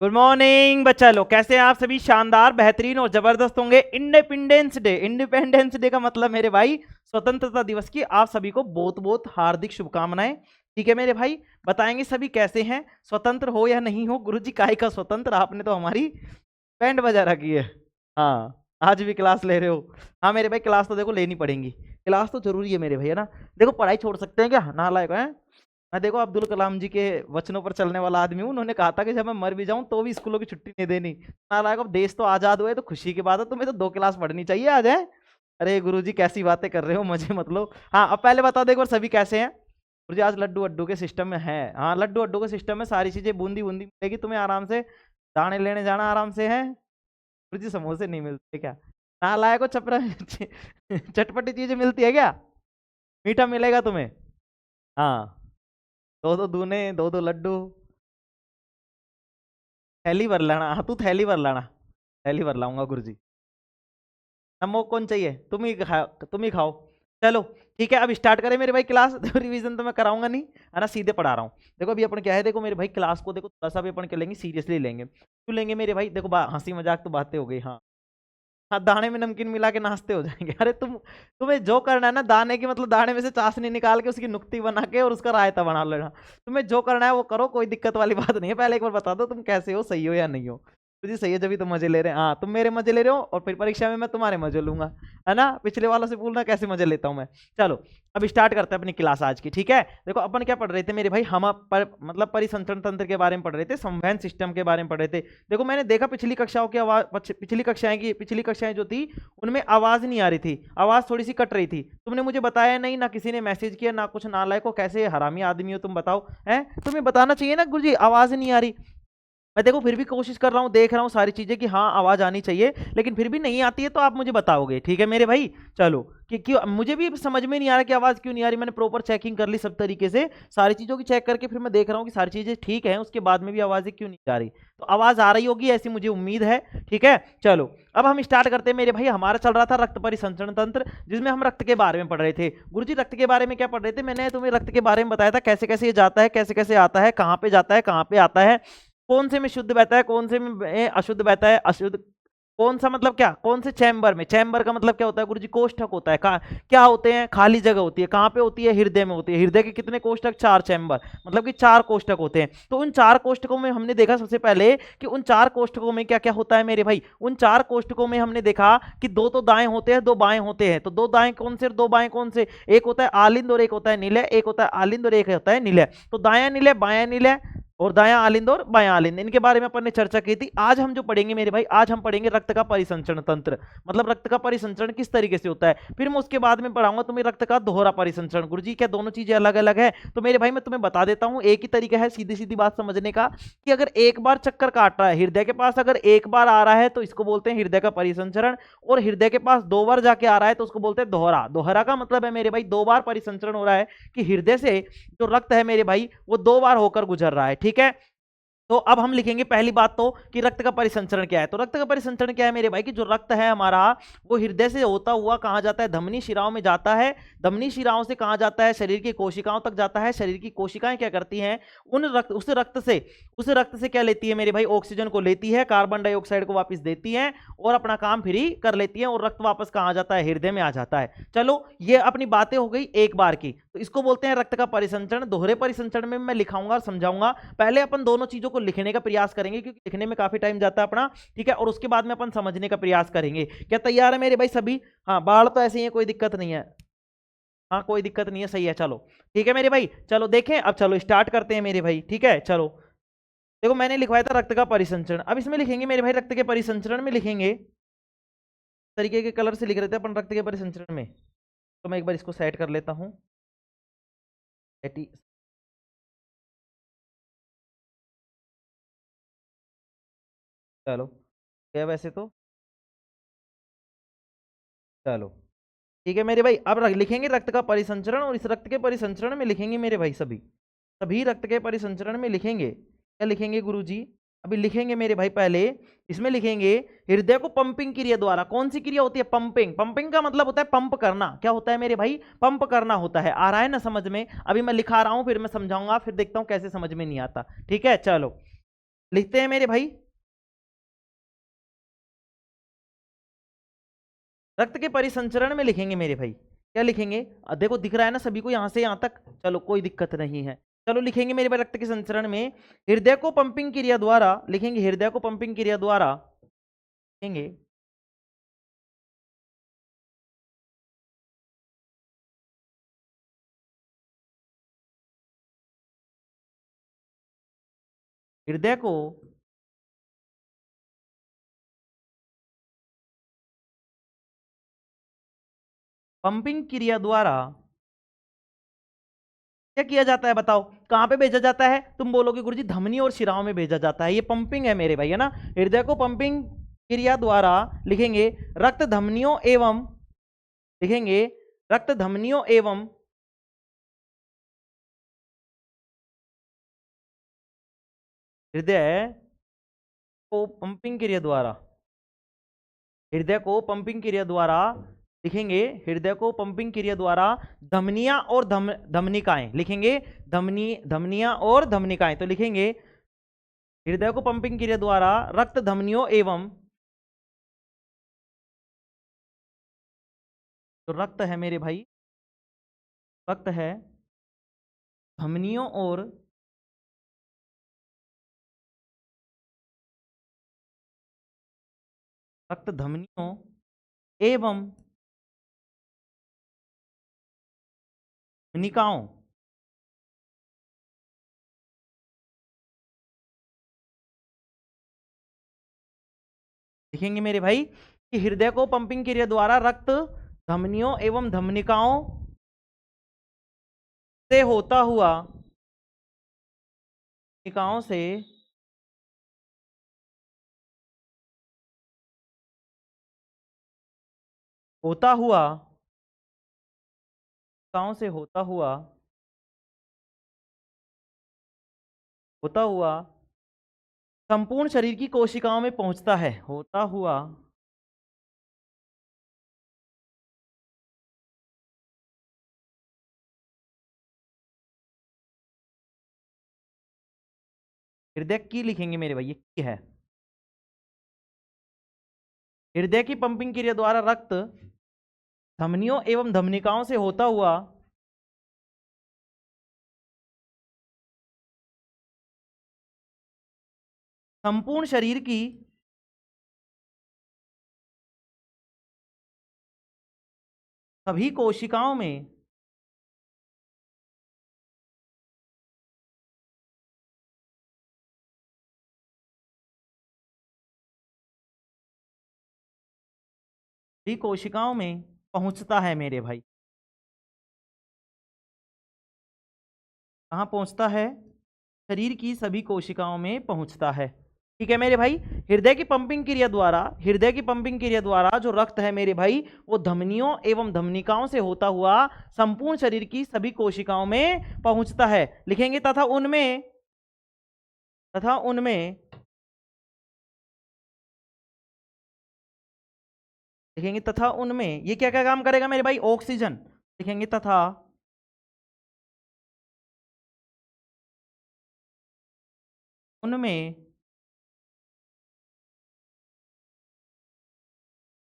Good morning बच्चा लोग, कैसे हैं आप सभी? शानदार, बेहतरीन और जबरदस्त होंगे। इंडिपेंडेंस डे का मतलब मेरे भाई स्वतंत्रता दिवस की आप सभी को बहुत बहुत हार्दिक शुभकामनाएं। ठीक है मेरे भाई, बताएंगे सभी कैसे हैं, स्वतंत्र हो या नहीं हो। गुरुजी काहे का स्वतंत्र, आपने तो हमारी बैंड बजा रखी है। हाँ, आज भी क्लास ले रहे हो। हाँ मेरे भाई, क्लास तो देखो लेनी पड़ेगी, क्लास तो जरूरी है मेरे भाई, है ना। देखो पढ़ाई छोड़ सकते हैं क्या, नालायक है। मैं देखो अब्दुल कलाम जी के वचनों पर चलने वाला आदमी हूँ। उन्होंने कहा था कि जब मैं मर भी जाऊं तो भी स्कूलों की छुट्टी नहीं देनी। नालायक, अब देश तो आजाद हुए तो खुशी की बात है, तुम्हें तो 2 क्लास पढ़नी चाहिए आ जाए। अरे गुरुजी कैसी बातें कर रहे हो, मुझे मतलब। हाँ अब पहले बता दो एक बार सभी कैसे हैं। गुरुजी आज लड्डू अड्डू के सिस्टम में है। हाँ लड्डू अड्डू के सिस्टम में सारी चीजें बूंदी बूंदी मिलेगी तुम्हें आराम से। दाने लेने जाना आराम से है। गुरुजी समोसे नहीं मिलते क्या? नालायक को चपरा चटपटी चीजें मिलती है क्या? मीठा मिलेगा तुम्हें। हाँ, दो दो दूने, दो दो लड्डू। थैली भर लाना, हाँ तू थैली भर लाना। थैली भर लाऊंगा गुरुजी। नमक कौन चाहिए, तुम ही खाओ। चलो ठीक है, अब स्टार्ट करें मेरे भाई क्लास। देखो रिवीजन तो मैं कराऊंगा नहीं, है ना, सीधे पढ़ा रहा हूँ। देखो अभी अपन क्या है, देखो मेरे भाई क्लास को देखो थोड़ा सा भी अपन क्या लेंगे, सीरियसली लेंगे। क्यों लेंगे मेरे भाई, देखो हंसी मजाक तो बातें हो गई। हाँ हाँ, दाने में नमकीन मिला के नाश्ते हो जाएंगे। अरे तुम्हें जो करना है ना, दाने की मतलब दाने में से चाशनी निकाल के उसकी नुक्ती बना के और उसका रायता बना लेना। तुम्हें जो करना है वो करो, कोई दिक्कत वाली बात नहीं है। पहले एक बार बता दो तुम कैसे हो, सही हो या नहीं हो। तो जी सही है, जब भी तुम मजे ले रहे हैं। हाँ तुम मेरे मजे ले रहे हो और फिर परीक्षा में मैं तुम्हारे मजे लूंगा, है ना। पिछले वालों से पूछना कैसे मजे लेता हूँ मैं। चलो अब स्टार्ट करते हैं अपनी क्लास आज की। ठीक है, देखो अपन क्या पढ़ रहे थे मेरे भाई, हम मतलब परिसंचरण तंत्र के बारे में पढ़ रहे थे, संवहन सिस्टम के बारे में पढ़ रहे थे। देखो मैंने देखा पिछली कक्षाओं की आवाज, पिछली कक्षाएं जो थी उनमें आवाज नहीं आ रही थी, आवाज थोड़ी सी कट रही थी। तुमने मुझे बताया नहीं, ना किसी ने मैसेज किया, ना कुछ। नालायक को कैसे हरामी आदमी हो तुम, बताओ। हैं, तुम्हें बताना चाहिए ना गुरुजी आवाज नहीं आ रही। मैं देखो फिर भी कोशिश कर रहा हूँ, देख रहा हूँ सारी चीजें कि हाँ आवाज आनी चाहिए, लेकिन फिर भी नहीं आती है तो आप मुझे बताओगे, ठीक है मेरे भाई। चलो कि क्यों, मुझे भी समझ में नहीं आ रहा कि आवाज क्यों नहीं आ रही। मैंने प्रॉपर चेकिंग कर ली सब तरीके से, सारी चीजों की चेक करके फिर मैं देख रहा हूँ कि सारी चीजें ठीक है, उसके बाद में भी आवाजें क्यों नहीं आ रही। तो आवाज आ रही होगी ऐसी मुझे उम्मीद है। ठीक है चलो, अब हम स्टार्ट करते हैं मेरे भाई। हमारा चल रहा था रक्त परिसंचरण तंत्र, जिसमें हम रक्त के बारे में पढ़ रहे थे। गुरुजी रक्त के बारे में क्या पढ़ रहे थे, मैंने तुम्हें रक्त के बारे में बताया था कैसे कैसे ये जाता है, कैसे कैसे आता है, कहाँ पे जाता है, कहाँ पे आता है, कौन से में शुद्ध बहता है, कौन से में अशुद्ध बहता है, अशुद्ध कौन सा मतलब क्या, कौन से चैम्बर में। चैम्बर का मतलब क्या होता है गुरुजी, कोष्ठक होता है। कहाँ क्या होते हैं, खाली जगह होती है। कहाँ पे होती है, हृदय में होती है। हृदय के कितने कोष्ठक, 4 चैम्बर, मतलब कि 4 कोष्ठक होते हैं। तो उन 4 कोष्ठकों में हमने देखा सबसे पहले कि उन 4 कोष्ठकों में क्या क्या होता है मेरे भाई। उन 4 कोष्ठकों में हमने देखा कि दो तो दाएं होते हैं, दो बाएं होते हैं। तो दो दाएं कौन से, दो बाएं कौन से, एक होता है आलिंद और एक होता है निलय, एक होता है आलिंद और एक होता है निलय। तो दाया निलय, बाया निलय और दायां आलिंद और बायां आलिंद, इनके बारे में अपन ने चर्चा की थी। आज हम जो पढ़ेंगे मेरे भाई, आज हम पढ़ेंगे रक्त का परिसंचरण तंत्र, मतलब रक्त का परिसंचरण किस तरीके से होता है। फिर मैं उसके बाद में पढ़ाऊंगा तुम्हें रक्त का दोहरा परिसंचरण। गुरुजी क्या दोनों चीजें अलग अलग है? तो मेरे भाई मैं तुम्हें बता देता हूं, एक ही तरीका है सीधी सीधी बात समझने का, कि अगर एक बार चक्कर काट रहा है हृदय के पास, अगर एक बार आ रहा है तो इसको बोलते हैं हृदय का परिसंचरण, और हृदय के पास 2 बार जाके आ रहा है तो उसको बोलते हैं दोहरा। दोहरा का मतलब है मेरे भाई 2 बार परिसंचरण हो रहा है, कि हृदय से जो रक्त है मेरे भाई वो 2 बार होकर गुजर रहा है। ठीक है, तो अब हम लिखेंगे पहली बात तो कि रक्त का परिसंचरण क्या है। तो रक्त का परिसंचरण क्या है मेरे भाई, कि जो रक्त है हमारा वो हृदय से होता हुआ कहां जाता है, धमनी शिराओं में जाता है। धमनी शिराओं से कहां जाता है, शरीर की कोशिकाओं तक जाता है। शरीर की कोशिकाएं क्या करती हैं, उस रक्त से क्या लेती है मेरे भाई, ऑक्सीजन को लेती है, कार्बन डाइऑक्साइड को वापस देती है और अपना काम फ्री कर लेती है, और रक्त वापस कहां जाता है, हृदय में आ जाता है। चलो ये अपनी बातें हो गई एक बार की, तो इसको बोलते हैं रक्त का परिसंचरण। दोहरे परिसंचरण में मैं लिखाऊंगा और समझाऊंगा। पहले अपन दोनों चीजों को लिखने का प्रयास करेंगे, क्योंकि लिखने में काफी टाइम जाता है अपना। ठीक है, और उसके बाद में अपन समझने का प्रयास करेंगे। क्या तैयार है मेरे भाई सभी? हाँ बाढ़ तो ऐसे ही है, कोई दिक्कत नहीं है। हाँ कोई दिक्कत नहीं है, सही है। चलो ठीक है मेरे भाई, चलो देखें अब, चलो स्टार्ट करते हैं मेरे भाई। ठीक है चलो, देखो मैंने लिखवाया था रक्त का परिसंचरण। अब इसमें लिखेंगे मेरे भाई, रक्त के परिसंचरण में लिखेंगे तरीके के कलर से लिख रहे थे अपन रक्त के परिसंचरण में। तो मैं एक बार इसको सेट कर लेता हूँ। चलो क्या वैसे तो, चलो ठीक है मेरे भाई। अब लिखेंगे रक्त का परिसंचरण, और इस रक्त के परिसंचरण में लिखेंगे मेरे भाई सभी सभी रक्त के परिसंचरण में लिखेंगे, क्या लिखेंगे गुरुजी? अभी लिखेंगे मेरे भाई पहले, इसमें लिखेंगे हृदय को पंपिंग क्रिया द्वारा। कौन सी क्रिया होती है, पंपिंग। पंपिंग का मतलब होता है पंप करना। क्या होता है मेरे भाई, पंप करना होता है। आ रहा है ना समझ में? अभी मैं लिखा रहा हूं, फिर मैं समझाऊंगा, फिर देखता हूं कैसे समझ में नहीं आता। ठीक है चलो, लिखते हैं मेरे भाई। रक्त के परिसंचरण में लिखेंगे मेरे भाई, क्या लिखेंगे? देखो दिख रहा है ना सभी को यहां से यहां तक, चलो कोई दिक्कत नहीं है। चलो लिखेंगे मेरे भाई, रक्त के संचरण में हृदय को पंपिंग क्रिया द्वारा लिखेंगे, हृदय को पंपिंग क्रिया द्वारा लिखेंगे, हृदय को पंपिंग क्रिया द्वारा क्या किया जाता है बताओ, कहां पे भेजा जाता है? तुम बोलोगे गुरुजी धमनी और शिराओं में भेजा जाता है, ये पंपिंग है मेरे भाई, है ना। हृदय को पंपिंग क्रिया द्वारा लिखेंगे रक्त धमनियों एवं लिखेंगे रक्त धमनियों एवं हृदय को पंपिंग क्रिया द्वारा, हृदय को पंपिंग क्रिया द्वारा लिखेंगे, हृदय को पंपिंग क्रिया द्वारा धमनियां और धमनिकाएं लिखेंगे, धमनियां और धमनिकाएं, तो लिखेंगे हृदय को पंपिंग क्रिया द्वारा रक्त धमनियों एवं, तो रक्त है मेरे भाई, रक्त है धमनियों और रक्त धमनियों एवं निकाओं, लिखेंगे मेरे भाई कि हृदय को पंपिंग क्रिया द्वारा रक्त धमनियों एवं धमनिकाओं से निकाओं से होता हुआ निकाओं से होता हुआ संपूर्ण शरीर की कोशिकाओं में पहुंचता है, होता हुआ हृदय की लिखेंगे मेरे भाई, ये की है, हृदय की पंपिंग क्रिया द्वारा रक्त धमनियों एवं धमनिकाओं से होता हुआ संपूर्ण शरीर की सभी कोशिकाओं में सभी कोशिकाओं में पहुंचता है मेरे भाई, कहाँ पहुंचता है? शरीर की सभी कोशिकाओं में पहुंचता है, ठीक है मेरे भाई। हृदय की पंपिंग क्रिया द्वारा जो रक्त है मेरे भाई, वो धमनियों एवं धमनिकाओं से होता हुआ संपूर्ण शरीर की सभी कोशिकाओं में पहुंचता है, लिखेंगे तथा उनमें लिखेंगे तथा उनमें ये क्या क्या काम करेगा मेरे भाई? ऑक्सीजन, लिखेंगे तथा उनमें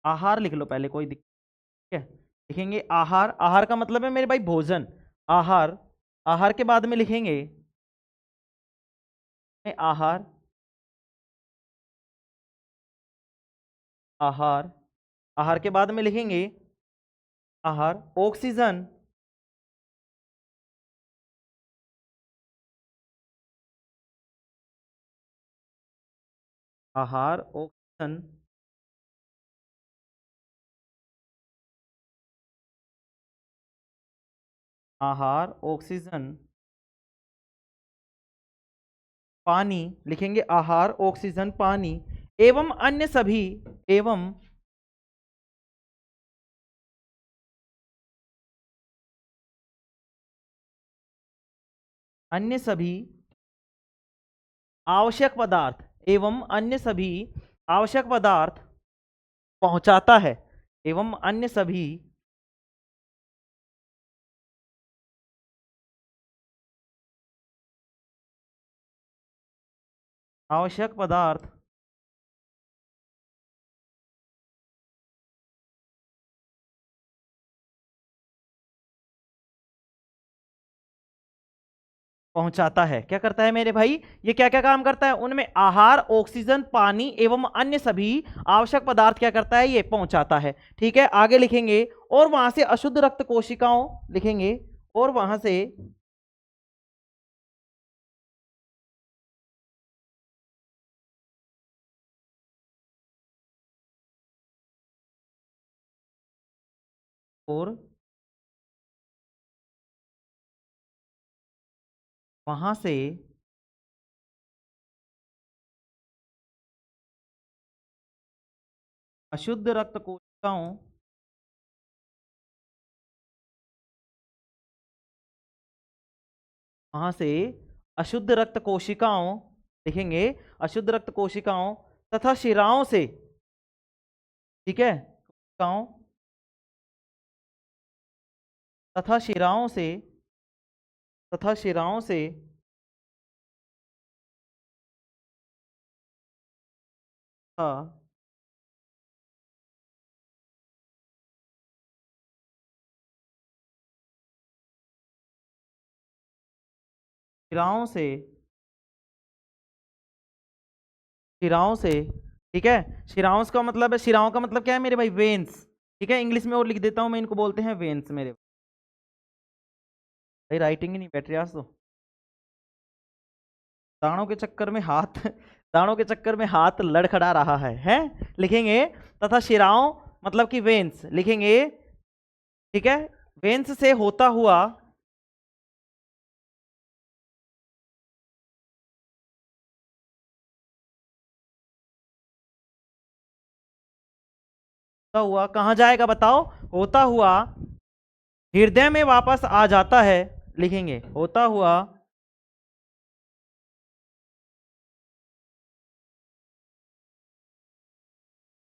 आहार लिख लो पहले, कोई दिक्कत है? लिखेंगे आहार, आहार का मतलब है मेरे भाई भोजन, आहार, आहार के बाद में लिखेंगे आहार, आहार, आहार के बाद में लिखेंगे आहार, ऑक्सीजन, आहार ऑक्सीजन, आहार ऑक्सीजन पानी, लिखेंगे आहार ऑक्सीजन पानी एवं अन्य सभी एवं अन्य सभी आवश्यक पदार्थ एवं अन्य सभी आवश्यक पदार्थ पहुंचाता है, एवं अन्य सभी आवश्यक पदार्थ पहुंचाता है। क्या करता है मेरे भाई, ये क्या क्या काम करता है, उनमें आहार, ऑक्सीजन, पानी एवं अन्य सभी आवश्यक पदार्थ क्या करता है, ये पहुंचाता है। ठीक है, आगे लिखेंगे, और वहां से अशुद्ध रक्त कोशिकाओं, लिखेंगे, और वहां से और वहां से अशुद्ध रक्त कोशिकाओं वहां से अशुद्ध रक्त कोशिकाओं, लिखेंगे, अशुद्ध रक्त कोशिकाओं तथा शिराओं से, ठीक है, कोशिकाओं तथा शिराओं से, तथा शिराओं से हाँ, शिराओं से, शिराओं से, ठीक है, शिराओं का मतलब है, शिराओं का मतलब क्या है मेरे भाई, वेन्स। ठीक है, इंग्लिश में और लिख देता हूं मैं, इनको बोलते हैं वेन्स मेरे भाई, राइटिंग ही नहीं बैठ रही आज तो, दानों के चक्कर में हाथ दानों के चक्कर में हाथ लड़खड़ा रहा है, लिखेंगे, तथा शिराओं मतलब कि वेन्स, लिखेंगे, ठीक है, वेन्स से होता हुआ, होता हुआ कहां जाएगा बताओ, होता हुआ हृदय में वापस आ जाता है, लिखेंगे, होता हुआ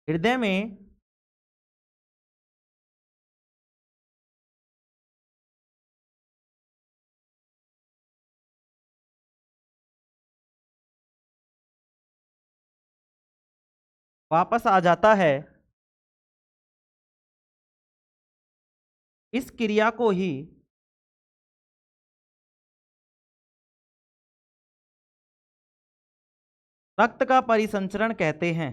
हृदय में वापस आ जाता है, इस क्रिया को ही रक्त का परिसंचरण कहते हैं।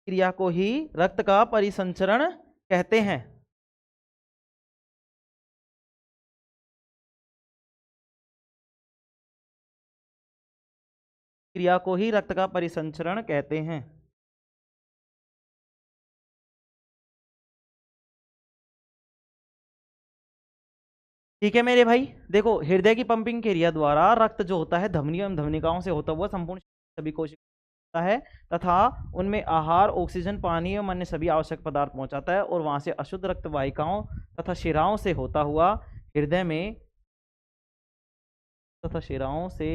क्रिया को ही रक्त का परिसंचरण कहते हैं। क्रिया को ही रक्त का परिसंचरण कहते हैं। ठीक है मेरे भाई, देखो, हृदय की पंपिंग क्रिया द्वारा रक्त जो होता है धमनियों एवं धमनिकाओं से होता हुआ संपूर्ण सभी कोशिका है, तथा उनमें आहार, ऑक्सीजन, पानी एवं अन्य सभी आवश्यक पदार्थ पहुंचाता है, और वहां से अशुद्ध रक्त वाहिकाओं तथा शिराओं से होता हुआ हृदय में, तथा शिराओं से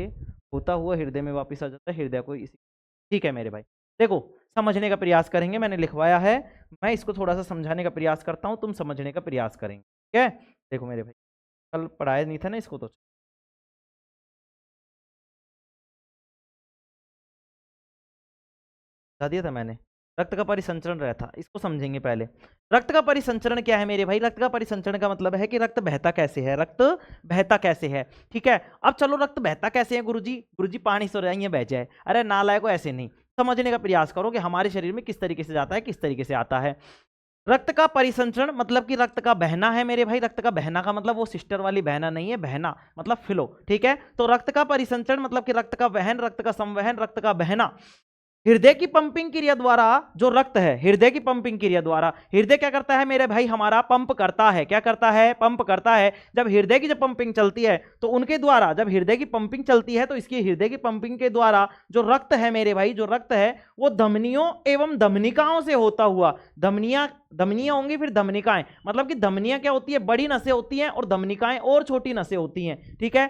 होता हुआ हृदय में वापस आ जाता है, हृदय को इसी। ठीक है मेरे भाई, देखो, समझने का प्रयास करेंगे, मैंने लिखवाया है, मैं इसको थोड़ा सा समझाने का प्रयास करता हूं, तुम समझने का प्रयास करेंगे। ठीक है, देखो मेरे भाई, कल पढ़ाया नहीं था ना इसको, तो बता दिया था मैंने। रक्त का परिसंचरण रहता, इसको समझेंगे पहले। रक्त का परिसंचरण क्या है मेरे भाई, रक्त का परिसंचरण का मतलब है कि रक्त बहता कैसे है, रक्त बहता कैसे है। ठीक है, अब चलो, रक्त बहता कैसे है गुरुजी, गुरुजी पानी से रहा बह जाए, अरे नालायको, ऐसे नहीं, समझने का प्रयास करो कि हमारे शरीर में किस तरीके से जाता है, किस तरीके से आता है। रक्त का परिसंचरण मतलब कि रक्त का बहना है मेरे भाई, रक्त का बहना का मतलब वो सिस्टर वाली बहना नहीं है, बहना मतलब फ्लो। ठीक है, तो रक्त का परिसंचरण मतलब कि रक्त का वहन, रक्त का संवहन, रक्त का बहना हृदय की पंपिंग क्रिया द्वारा, जो रक्त है हृदय की पंपिंग क्रिया द्वारा, हृदय क्या करता है मेरे भाई, हमारा पंप करता है, क्या करता है, पंप करता है। जब हृदय की जब पंपिंग चलती है तो उनके द्वारा, जब हृदय की पंपिंग चलती है तो इसकी हृदय की पंपिंग के द्वारा जो रक्त है मेरे भाई, जो रक्त है वो धमनियों एवं धमनिकाओं से होता हुआ, धमनियां, धमनियां होंगी, फिर धमनिकाएं, मतलब कि धमनियां क्या होती है, बड़ी नसें होती हैं, और धमनिकाएं और छोटी नसें होती हैं। ठीक है,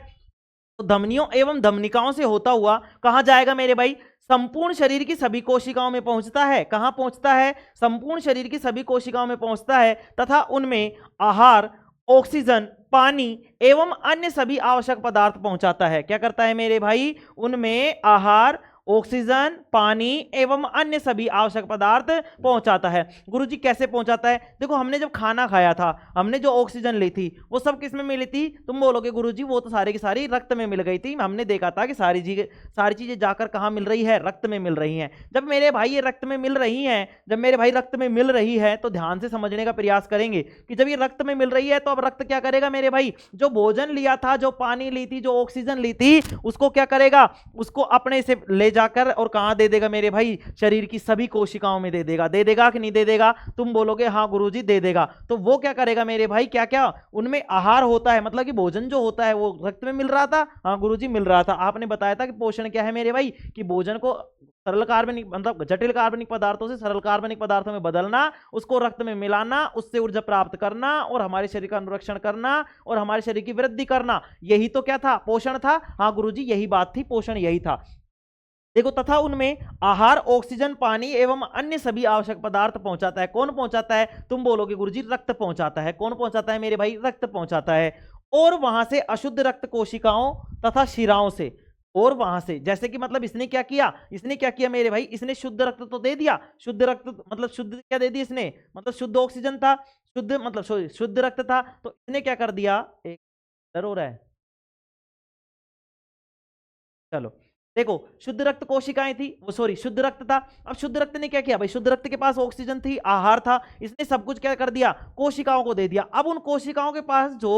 तो धमनियों एवं धमनिकाओं से होता हुआ कहां जाएगा मेरे भाई, संपूर्ण शरीर की सभी कोशिकाओं में पहुंचता है। कहां पहुंचता है? संपूर्ण शरीर की सभी कोशिकाओं में पहुंचता है तथा उनमें आहार, ऑक्सीजन, पानी एवं अन्य सभी आवश्यक पदार्थ पहुंचाता है। क्या करता है मेरे भाई? उनमें आहार, ऑक्सीजन, पानी एवं अन्य सभी आवश्यक पदार्थ पहुंचाता है। गुरुजी कैसे पहुंचाता है? देखो, हमने जब खाना खाया था, हमने जो ऑक्सीजन ली थी वो सब किस में मिली थी? तुम बोलोगे गुरुजी वो तो सारी की सारी रक्त में मिल गई थी। हमने देखा था कि सारी चीजें जाकर कहां मिल रही है? रक्त में मिल रही हैं। जब मेरे भाई ये रक्त में मिल रही हैं, जब मेरे भाई रक्त में मिल रही है तो ध्यान से समझने का प्रयास करेंगे कि जब ये रक्त में मिल रही है तो अब रक्त क्या करेगा मेरे भाई? जो भोजन लिया था, जो पानी ली थी, जो ऑक्सीजन ली थी, उसको क्या करेगा? उसको अपने से ले जाकर और कहां दे देगा मेरे भाई? शरीर की सभी कोशिकाओं में दे देगा। दे देगा कि नहीं दे देगा? तुम बोलोगे हाँ गुरुजी दे देगा। तो वो क्या करेगा मेरे भाई? क्या क्या उनमें आहार होता है, मतलब कि भोजन जो होता है वो रक्त में मिल रहा था। हाँ गुरुजी मिल रहा था। आपने बताया था कि पोषण क्या है मेरे भाई? कि भोजन को सरल कार्बनिक मतलब जटिल कार्बनिक पदार्थों से सरल कार्बनिक पदार्थों में बदलना, उसको रक्त में मिलाना, उससे ऊर्जा प्राप्त करना और हमारे शरीर का अनुरक्षण करना और हमारे शरीर की वृद्धि करना, यही तो क्या था? पोषण था। हाँ गुरुजी यही बात थी, पोषण यही था। देखो, तथा उनमें आहार, ऑक्सीजन, पानी एवं अन्य सभी आवश्यक पदार्थ पहुंचाता है। कौन पहुंचाता है? तुम बोलोगे गुरुजी रक्त पहुंचाता है। कौन पहुंचाता है मेरे भाई? रक्त पहुंचाता है। और वहां से अशुद्ध रक्त कोशिकाओं तथा शिराओं से, और वहां से जैसे कि मतलब इसने क्या किया? इसने क्या किया मेरे भाई? इसने शुद्ध रक्त तो दे दिया। शुद्ध रक्त मतलब शुद्ध क्या दे दिया इसने? मतलब शुद्ध ऑक्सीजन था, शुद्ध मतलब शुद्ध रक्त था। तो इसने क्या कर दिया? एक डर हो रहा है, चलो देखो, शुद्ध रक्त कोशिकाएं थी, वो सॉरी शुद्ध रक्त था। अब शुद्ध रक्त ने क्या किया भाई? शुद्ध रक्त के पास ऑक्सीजन थी, आहार था, इसने सब कुछ क्या कर दिया? कोशिकाओं को दे दिया। अब उन कोशिकाओं के पास जो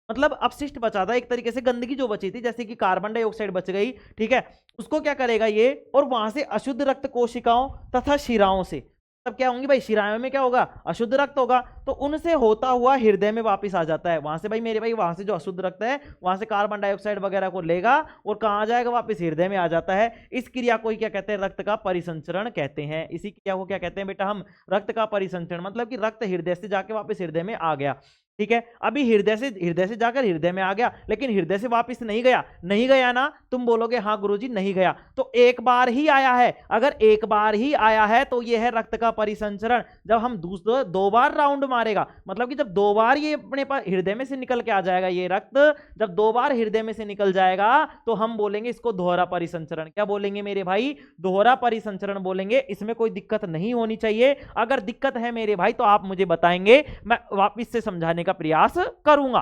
मतलब अपशिष्ट बचा था, एक तरीके से गंदगी जो बची थी, जैसे कि कार्बन डाइऑक्साइड बच गई, ठीक है, उसको क्या करेगा ये? और वहां से अशुद्ध रक्त कोशिकाओं तथा शिराओं से, तब क्या होंगी भाई? शिराओं में क्या होगा? अशुद्ध रक्त होगा। तो उनसे होता हुआ हृदय में वापस आ जाता है। वहां से भाई मेरे भाई, वहां से जो अशुद्ध रक्त है वहां से कार्बन डाइऑक्साइड वगैरह को लेगा और कहां आ जाएगा? वापस हृदय में आ जाता है। इस क्रिया को क्या कहते हैं? रक्त का परिसंचरण कहते हैं। इसी क्रिया को क्या कहते हैं बेटा हम? रक्त का परिसंचरण। मतलब कि रक्त हृदय से जाके वापस हृदय में आ गया, ठीक है। अभी हृदय से जाकर हृदय में आ गया, लेकिन हृदय से वापस नहीं गया। नहीं गया ना? तुम बोलोगे हाँ गुरुजी नहीं गया। तो एक बार ही आया है। अगर एक बार ही आया है तो यह है रक्त का परिसंचरण। जब हम दूसरा दो बार राउंड मारेगा, मतलब कि जब दो बार ये अपने पास हृदय में से निकल के आ जाएगा, ये रक्त जब दो बार हृदय में से निकल जाएगा तो हम बोलेंगे इसको दोहरा परिसंचरण। क्या बोलेंगे मेरे भाई? दोहरा परिसंचरण बोलेंगे। इसमें कोई दिक्कत नहीं होनी चाहिए। अगर दिक्कत है मेरे भाई तो आप मुझे बताएंगे, मैं वापस से समझाने का प्रयास करूंगा,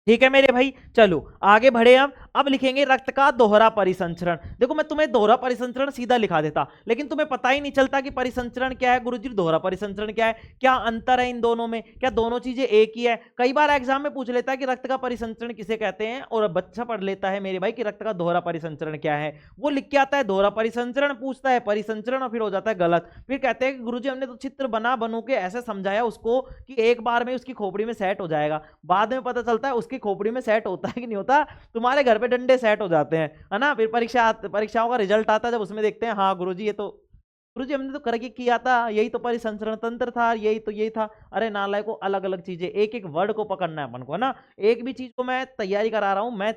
ठीक है मेरे भाई। चलो आगे बढ़े। अब लिखेंगे रक्त का दोहरा परिसंचरण। देखो, मैं तुम्हें दोहरा परिसंचरण सीधा लिखा देता, लेकिन तुम्हें पता ही नहीं चलता कि परिसंचरण क्या है गुरुजी, दोहरा परिसंचरण क्या है, क्या अंतर है इन दोनों में, क्या दोनों चीजें एक ही है। कई बार एग्जाम में पूछ लेता है कि रक्त का परिसंचरण किसे कहते हैं, और बच्चा पढ़ लेता है मेरे भाई कि रक्त का दोहरा परिसंचरण क्या है। वो लिख के आता है दोहरा परिसंचरण, पूछता है परिसंचरण, और फिर हो जाता है गलत। फिर कहते हैं कि गुरुजी हमने तो चित्र बनू के ऐसे समझाया उसको कि एक बार में उसकी खोपड़ी में सेट हो जाएगा। बाद में पता चलता है उसकी खोपड़ी में सेट होता है कि नहीं होता। तुम्हारे घर पे डंडे सेट हो जाते हैं, है ना। फिर परीक्षाओं का रिजल्ट आता है, जब उसमें देखते हैं हाँ गुरुजी ये तो गुरुजी हमने तो करके किया था, यही तो परिसंचरण तंत्र था, यही था। अरे नालायक को, अलग अलग चीजें, एक एक वर्ड को पकड़ना है अपन को, है ना। एक भी चीज को मैं तैयारी करा रहा हूं, मैं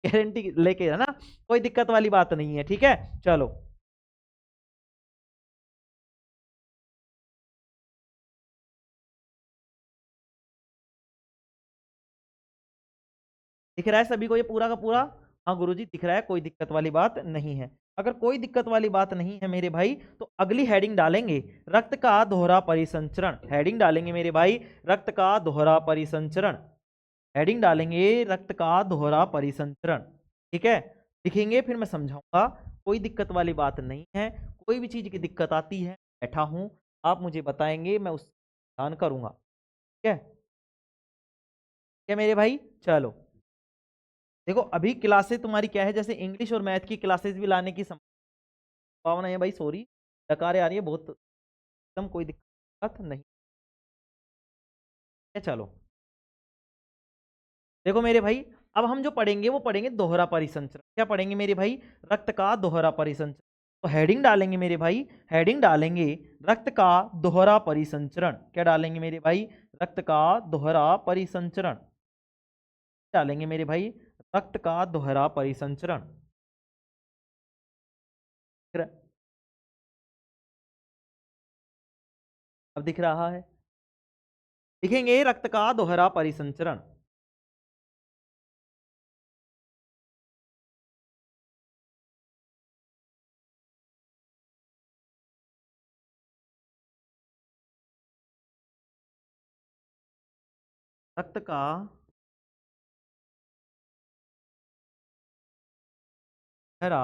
गारंटी लेके, है ना, कोई दिक्कत वाली बात नहीं है, ठीक है। चलो दिख रहा है सभी को ये पूरा का पूरा? हाँ गुरुजी दिख रहा है, कोई दिक्कत वाली बात नहीं है। अगर कोई दिक्कत वाली बात नहीं है मेरे भाई तो अगली हेडिंग डालेंगे रक्त का दोहरा परिसंचरण। हेडिंग डालेंगे मेरे भाई रक्त का दोहरा परिसंचरण। हेडिंग डालेंगे रक्त का दोहरा परिसंचरण, ठीक है। लिखेंगे, फिर मैं समझाऊंगा, कोई दिक्कत वाली बात नहीं है। कोई भी चीज की दिक्कत आती है, बैठा हूं, आप मुझे बताएंगे, मैं उस ध्यान करूंगा, ठीक है। क्या मेरे भाई? चलो देखो, अभी क्लासेस तुम्हारी क्या है, जैसे इंग्लिश और मैथ की क्लासेस भी लाने की संभावना है भाई। सॉरी, डकारें आ रही है बहुत, एकदम कोई दिक्कत नहीं है। चलो देखो मेरे भाई, अब हम जो पढ़ेंगे वो पढ़ेंगे दोहरा परिसंचरण। क्या पढ़ेंगे मेरे भाई? रक्त का दोहरा परिसंचरण। तो हेडिंग डालेंगे मेरे भाई, हेडिंग डालेंगे रक्त का दोहरा परिसंचरण। क्या डालेंगे मेरे भाई? रक्त का दोहरा परिसंचरण डालेंगे मेरे भाई, रक्त का दोहरा परिसंचरण। दिख रहा है? अब दिख रहा है? लिखेंगे रक्त का दोहरा परिसंचरण। रक्त का दोहरा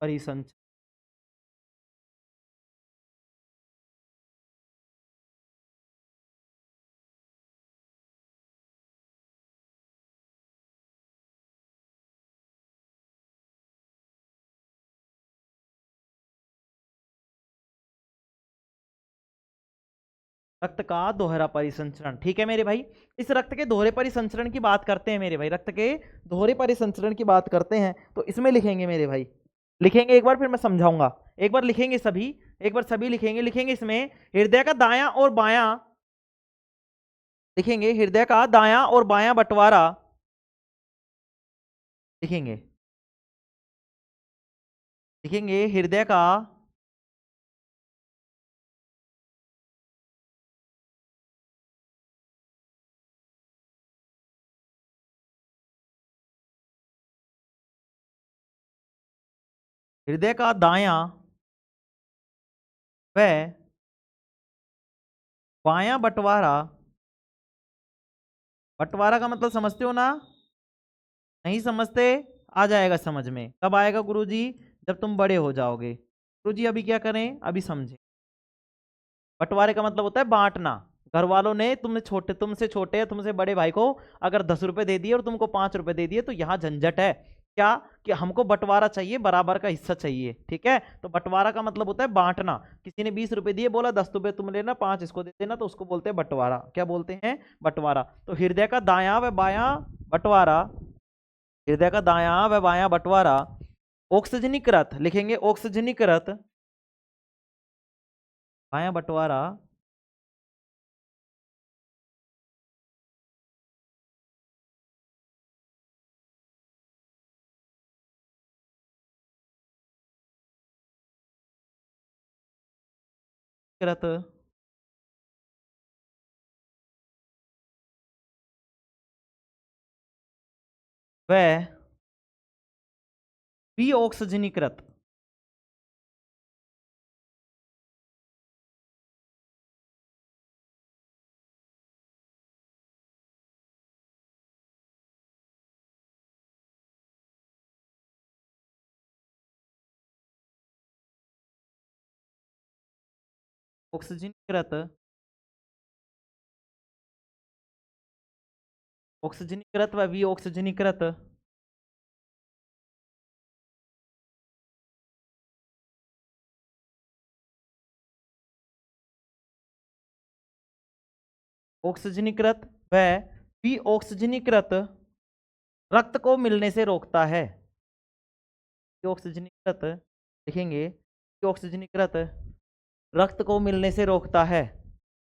परिसंचरण। रक्त का दोहरा परिसंचरण, ठीक है मेरे भाई। इस रक्त के दोहरे परिसंचरण की बात करते हैं मेरे भाई, रक्त के दोहरे परिसंचरण की बात करते हैं तो इसमें लिखेंगे मेरे भाई, लिखेंगे एक बार फिर मैं समझाऊंगा। एक बार लिखेंगे सभी, एक बार सभी लिखेंगे। लिखेंगे इसमें हृदय का दायां और बायां, लिखेंगे हृदय का दायां और बायां बंटवारा, लिखेंगे, लिखेंगे हृदय का हृदय का दायां व बायां बंटवारा, बंटवारा का मतलब समझते हो ना? नहीं समझते? आ जाएगा समझ में। कब आएगा गुरुजी? जब तुम बड़े हो जाओगे। गुरुजी अभी क्या करें, अभी समझें। बंटवारे का मतलब होता है बांटना। घर वालों ने तुमसे छोटे या तुमसे बड़े भाई को अगर 10 रुपए दे दिए और तुमको 5 रुपए दे दिए तो यहाँ झंझट है क्या, कि हमको बंटवारा चाहिए, बराबर का हिस्सा चाहिए। ठीक है, तो बंटवारा का मतलब होता है बांटना। किसी ने 20 रुपए दिए, बोला 10 रुपए तुम लेना, 5 इसको दे देना, तो उसको बोलते हैं बंटवारा। क्या बोलते हैं? बंटवारा। तो हृदय का दायां व बायां बंटवारा, हृदय का दायां व बायां बंटवारा ऑक्सीजनीकृत, लिखेंगे ऑक्सीजनीकृत बायां बंटवारा कृत व विऑक्सीजनीकृत, ऑक्सीजनीकृत, ऑक्सीजनीकृत व विऑक्सीजनीकृत ऑक्सीजनीकृत व विऑक्सीजनीकृत रक्त को मिलने से रोकता है। ऑक्सीजनीकृत, लिखेंगे ऑक्सीजनीकृत रक्त को मिलने से रोकता है।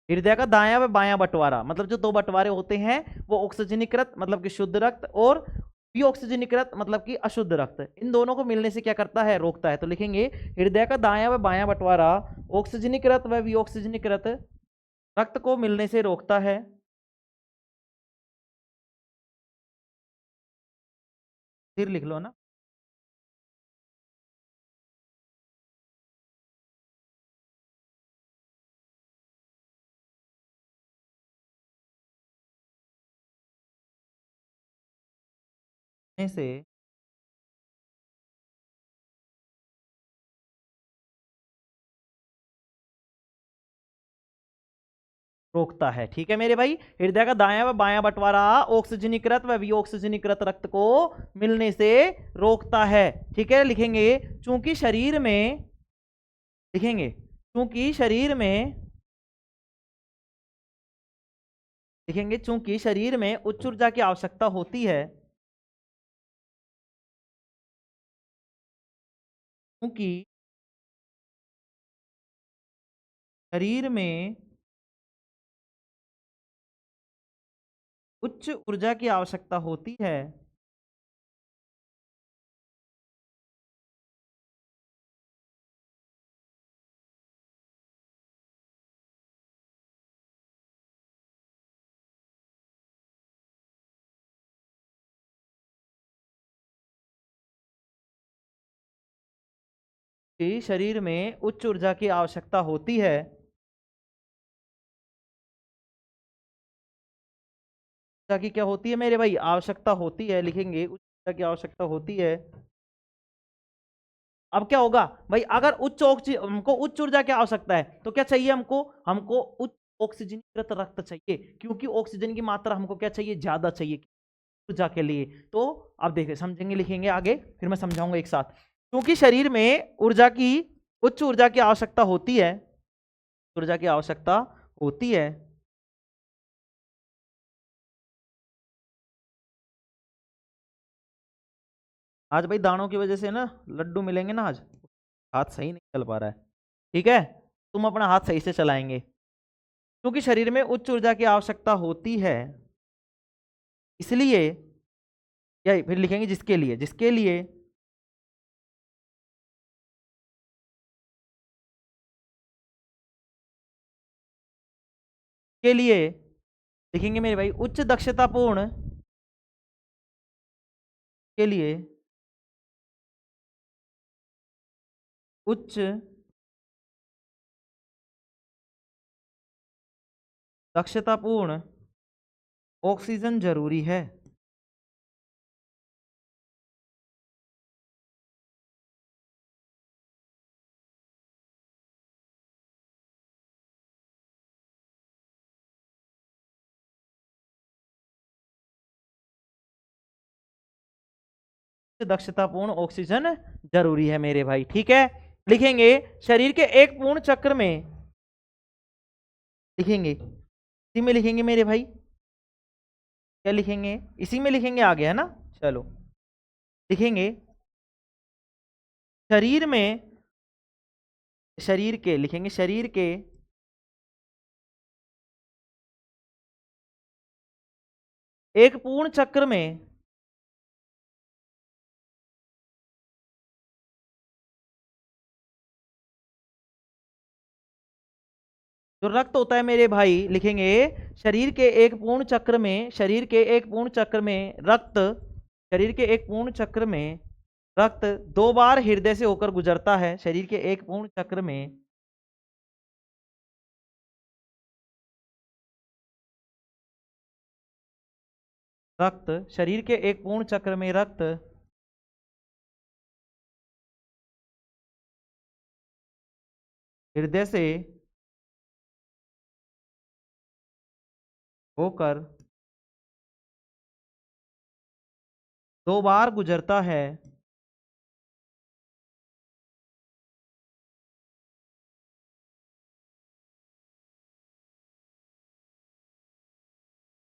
हृदय का दायां व बायां बंटवारा, मतलब जो दो बंटवारे होते हैं वो ऑक्सीजनीकृत मतलब कि शुद्ध रक्त और विऑक्सीजनीकृत मतलब कि अशुद्ध रक्त, इन दोनों को मिलने से क्या करता है? रोकता है। तो लिखेंगे हृदय का दायां व बायां बंटवारा ऑक्सीजनीकृत व विऑक्सीजनीकृत रक्त को मिलने से रोकता है। फिर लिख लो ना। में से रोकता है। ठीक है मेरे भाई, हृदय का दायां व बायां बंटवारा ऑक्सीजनीकृत व विऑक्सीजनीकृत रक्त को मिलने से रोकता है। ठीक है, लिखेंगे चूंकि शरीर में, लिखेंगे चूंकि शरीर में, लिखेंगे चूंकि शरीर में उच्च ऊर्जा की आवश्यकता होती है, क्योंकि शरीर में उच्च ऊर्जा की आवश्यकता होती है, कि शरीर में उच्च ऊर्जा की आवश्यकता होती है, ऊर्जा की क्या होती है मेरे भाई, आवश्यकता होती है, लिखेंगे उच्च ऊर्जा की आवश्यकता होती है। अब क्या होगा भाई, अगर हमको उच्च ऊर्जा की आवश्यकता है तो क्या चाहिए हमको, हमको उच्च ऑक्सीजनीकृत रक्त चाहिए, क्योंकि ऑक्सीजन की मात्रा हमको क्या चाहिए, ज्यादा चाहिए ऊर्जा के लिए। तो अब देखिए समझेंगे, लिखेंगे आगे, फिर मैं समझाऊंगा एक साथ। क्योंकि शरीर में ऊर्जा की, उच्च ऊर्जा की आवश्यकता होती है, ऊर्जा की आवश्यकता होती है, आज भाई दानों की वजह से ना लड्डू मिलेंगे ना आज, हाथ सही नहीं चल पा रहा है, ठीक है, तुम अपना हाथ सही से चलाएंगे। क्योंकि शरीर में उच्च ऊर्जा की आवश्यकता होती है, इसलिए, या फिर लिखेंगे जिसके लिए, जिसके लिए के लिए लिखेंगे मेरे भाई उच्च दक्षतापूर्ण, के लिए उच्च दक्षतापूर्ण ऑक्सीजन जरूरी है। दक्षतापूर्ण ऑक्सीजन जरूरी है मेरे भाई, ठीक है। लिखेंगे शरीर के एक पूर्ण चक्र में, लिखेंगे इसी में लिखेंगे मेरे भाई, क्या लिखेंगे, इसी में लिखेंगे आगे, है ना। चलो लिखेंगे शरीर में, शरीर के लिखेंगे, शरीर के एक पूर्ण चक्र में जो रक्त होता है मेरे भाई, लिखेंगे शरीर के एक पूर्ण चक्र में, शरीर के एक पूर्ण चक्र में रक्त, शरीर के एक पूर्ण चक्र में रक्त दो बार हृदय से होकर गुजरता है, शरीर के एक पूर्ण चक्र में रक्त, शरीर के एक पूर्ण चक्र में रक्त हृदय से होकर दो बार गुजरता है,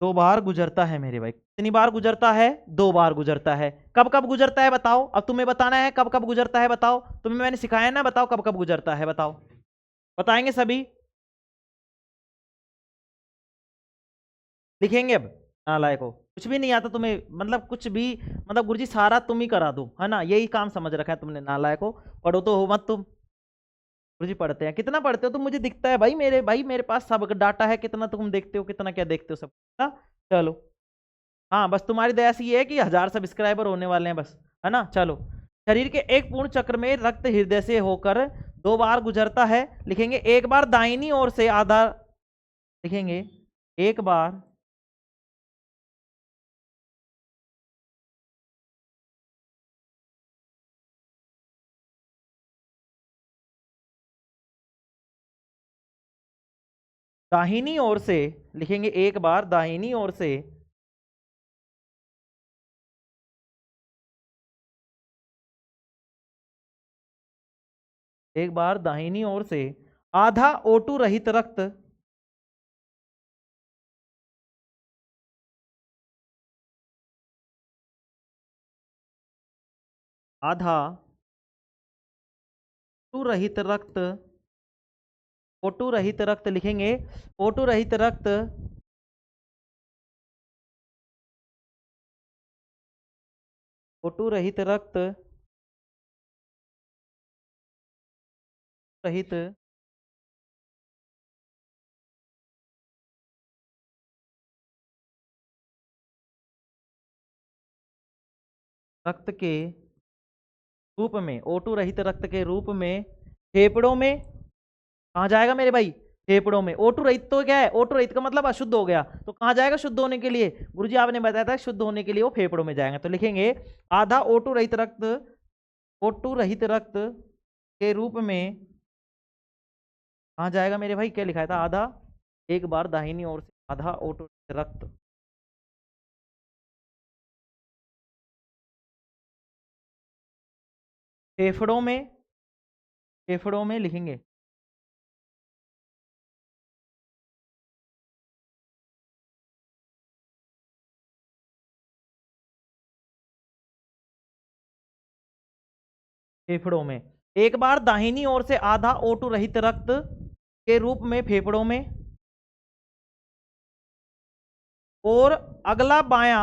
दो बार गुजरता है मेरे भाई, कितनी बार गुजरता है, दो बार गुजरता है। कब कब गुजरता है बताओ, अब तुम्हें बताना है कब कब गुजरता है, बताओ, तुम्हें मैंने सिखाया ना, बताओ कब कब गुजरता है, बताओ, बताएंगे सभी, लिखेंगे अब। नालायको, कुछ भी नहीं आता तुम्हें, मतलब कुछ भी, मतलब गुरुजी सारा तुम ही करा दो, है ना, यही काम समझ रखा है तुमने, नालायको, पढ़ो तो हो मत तुम। गुरुजी पढ़ते हैं, कितना पढ़ते हो तुम, मुझे दिखता है भाई मेरे पास सब डाटा है, कितना तुम देखते हो, कितना क्या देखते हो सब ना। चलो, हाँ बस तुम्हारी दया से ये है कि 1000 सब्सक्राइबर होने वाले हैं बस, है ना। चलो, शरीर के एक पूर्ण चक्र में रक्त हृदय से होकर दो बार गुजरता है, लिखेंगे एक बार दाहिनी ओर से आधा, लिखेंगे एक बार दाहिनी ओर से, लिखेंगे एक बार दाहिनी ओर से एक बार दाहिनी ओर से आधा ओटू रहित रक्त, आधा ओटू रहित रक्त, ओटू रहित रक्त लिखेंगे, ओटू रहित रक्त O2 रहित रक्त रहित रक्त के रूप में, O2 रहित रक्त के रूप में फेफड़ों में कहाँ जाएगा मेरे भाई? फेफड़ों में। O2 रहित तो क्या है? O2 रहित का मतलब अशुद्ध हो गया, तो कहाँ जाएगा शुद्ध होने के लिए? गुरुजी आपने बताया था शुद्ध होने के लिए वो फेफड़ों में जाएगा, तो लिखेंगे आधा O2 रहित रक्त, O2 रहित रक्त के रूप में कहाँ जाएगा मेरे भाई? क्या लिखा था? आधा, एक बार दाहिनी ओर से आधा O2 रक्त फेफड़ों में, फेफड़ों में लिखेंगे फेफड़ों में, एक बार दाहिनी ओर से आधा O2 रहित रक्त के रूप में फेफड़ों में, और अगला बायां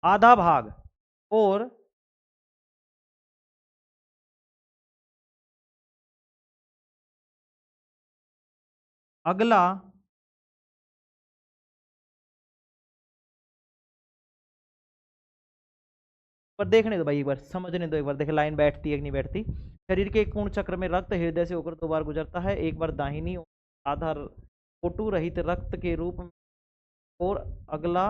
आधा भाग, और अगला पर देखने दो भाई, एक बार समझने दो, एक बार देखे लाइन बैठती है कि नहीं बैठती। शरीर के एक पूर्ण चक्र में रक्त हृदय से होकर 2 बार गुजरता है, एक बार दाहिनी ओर आधा O2 रहित रक्त के रूप में, और अगला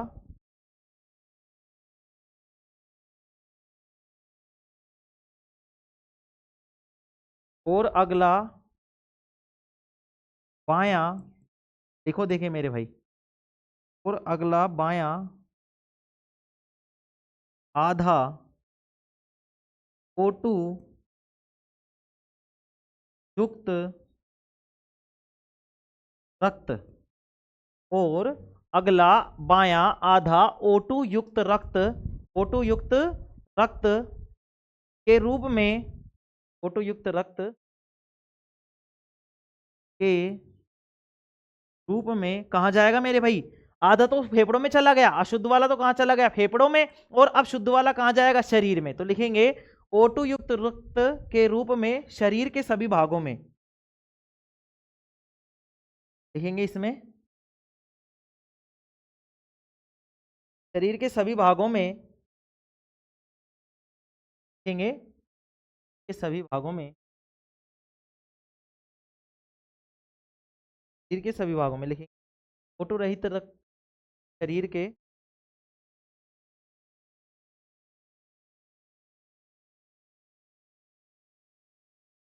बायां, देखो देखे मेरे भाई, और अगला बायां आधा O2 युक्त रक्त, और अगला बायां आधा O2 युक्त रक्त, O2 युक्त रक्त के रूप में, O2 युक्त रक्त के रूप में कहा जाएगा मेरे भाई? आधा तो फेफड़ों में चला गया, अशुद्ध वाला तो कहां चला गया? फेफड़ों में, और अब शुद्ध वाला कहां जाएगा? शरीर में, तो लिखेंगे O2 युक्त रक्त के रूप में शरीर के सभी भागों में, लिखेंगे इसमें शरीर के सभी भागों में, लिखेंगे के सभी भागों में, शरीर के सभी भागों में लिखेंगे O2 रहित रक्त शरीर के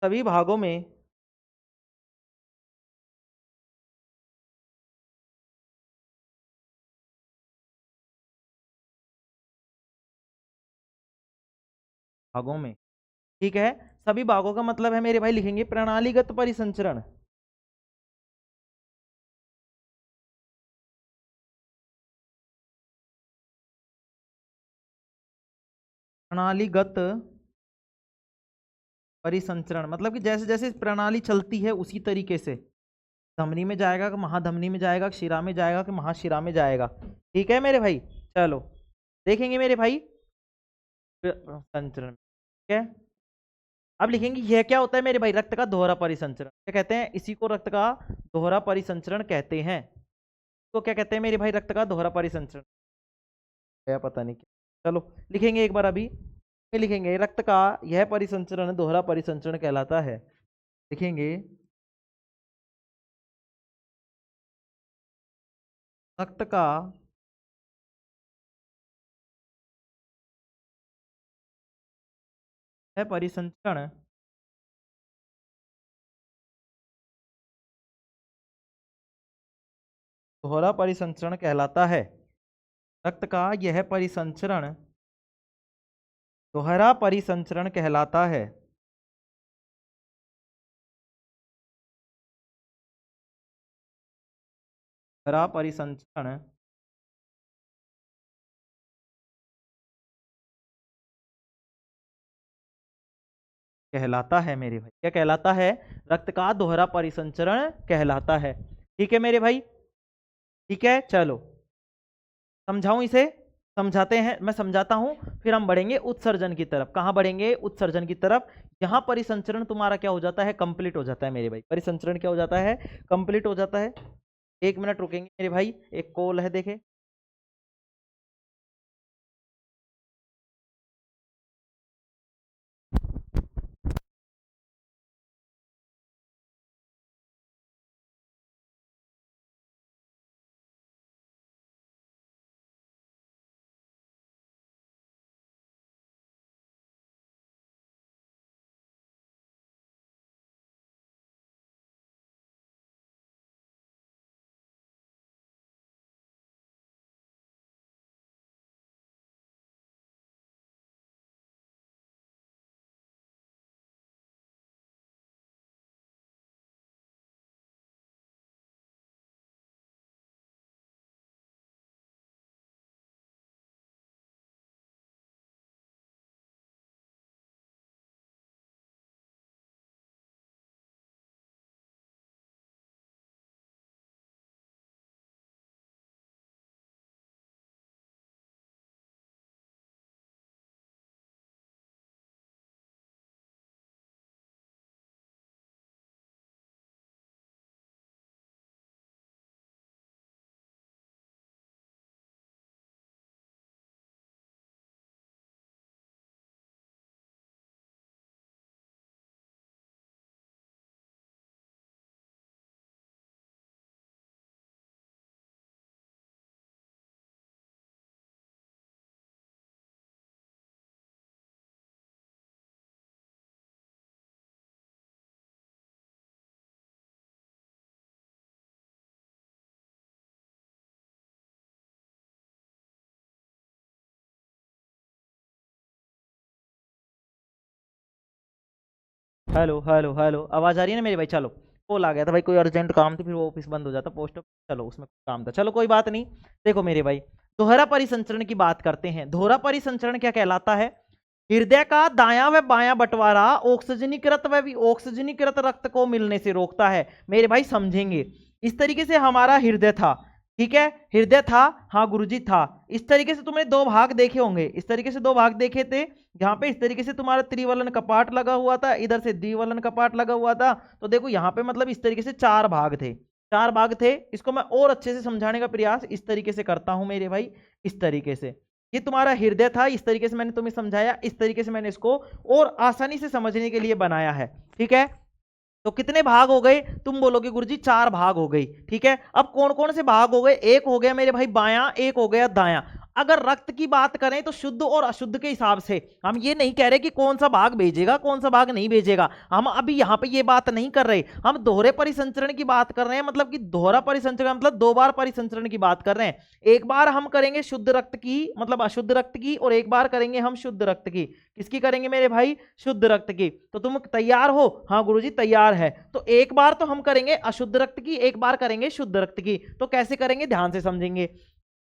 सभी भागों में, भागों में, ठीक है। सभी भागों का मतलब है मेरे भाई, लिखेंगे प्रणालीगत परिसंचरण, प्रणालीगत परिसंचरण मतलब कि जैसे जैसे प्रणाली चलती है उसी तरीके से, धमनी में जाएगा कि महाधमनी में जाएगा, शिरा में जाएगा कि महाशिरा में जाएगा, ठीक है मेरे भाई। चलो देखेंगे मेरे भाई संचरण, ठीक है। अब लिखेंगे यह क्या होता है मेरे भाई? रक्त का दोहरा परिसंचरण, क्या कहते हैं इसी को? रक्त का दोहरा परिसंचरण कहते हैं। तो क्या कहते हैं मेरे भाई? रक्त का दोहरा परिसंचरण, क्या पता नहीं क्या। चलो लिखेंगे एक बार अभी, लिखेंगे रक्त का यह परिसंचरण दोहरा परिसंचरण कहलाता है, लिखेंगे रक्त का यह परिसंचरण दोहरा परिसंचरण कहलाता है, रक्त का यह परिसंचरण दोहरा परिसंचरण कहलाता है, दोहरा परिसंचरण कहलाता है मेरे भाई। क्या कहलाता है? रक्त का दोहरा परिसंचरण कहलाता है, ठीक है मेरे भाई। ठीक है चलो समझाऊं इसे, समझाते हैं, मैं समझाता हूं, फिर हम बढ़ेंगे उत्सर्जन की तरफ। कहां बढ़ेंगे? उत्सर्जन की तरफ। यहां परिसंचरण तुम्हारा क्या हो जाता है? कंप्लीट हो जाता है मेरे भाई। परिसंचरण क्या हो जाता है? कंप्लीट हो जाता है। 1 मिनट रुकेंगे मेरे भाई, एक कॉल है देखे। हेलो हेलो हेलो, आवाज आ रही है ना मेरी भाई? चलो, कॉल आ गया था भाई, कोई अर्जेंट काम थी, फिर वो ऑफिस बंद हो जाता पोस्ट ऑफिस। चलो, उसमें काम था, चलो कोई बात नहीं। देखो मेरे भाई, दोहरा परिसंचरण की बात करते हैं। दोहरा परिसंचरण क्या कहलाता है? हृदय का दायां व बायां बंटवारा ऑक्सीजनीकृत व ऑक्सीजनीकृत रक्त को मिलने से रोकता है। मेरे भाई समझेंगे, इस तरीके से हमारा हृदय था, ठीक है, हृदय था, हाँ गुरुजी था। इस तरीके से तुमने दो भाग देखे होंगे, इस तरीके से दो भाग देखे थे, यहाँ पे इस तरीके से तुम्हारा त्रिवलन कपाट लगा हुआ था, इधर से द्विवलन कपाट लगा हुआ था। तो देखो यहाँ पे मतलब इस तरीके से चार भाग थे, चार भाग थे। इसको मैं और अच्छे से समझाने का प्रयास इस तरीके से करता हूं मेरे भाई, इस तरीके से। ये तुम्हारा हृदय था, इस तरीके से मैंने तुम्हें समझाया, इस तरीके से मैंने इसको और आसानी से समझने के लिए बनाया है, ठीक है। तो कितने भाग हो गए? तुम बोलोगे गुरुजी चार भाग हो गई, ठीक है। अब कौन कौन से भाग हो गए? एक हो गया मेरे भाई बायां, एक हो गया दायां। अगर रक्त की बात करें तो शुद्ध और अशुद्ध के हिसाब से, हम ये नहीं कह रहे कि कौन सा भाग भेजेगा कौन सा भाग नहीं भेजेगा, हम अभी यहां पे ये बात नहीं कर रहे। हम दोहरे परिसंचरण की बात कर रहे हैं, मतलब कि दोहरा परिसंचरण मतलब दो बार परिसंचरण की बात कर रहे हैं। एक बार हम करेंगे शुद्ध रक्त की, मतलब अशुद्ध रक्त की, और एक बार करेंगे हम शुद्ध रक्त की। किसकी करेंगे मेरे भाई? शुद्ध रक्त की। तो तुम तैयार हो? हाँ गुरुजी तैयार है। तो एक बार तो हम करेंगे अशुद्ध रक्त की, एक बार करेंगे शुद्ध रक्त की। तो कैसे करेंगे, ध्यान से समझेंगे।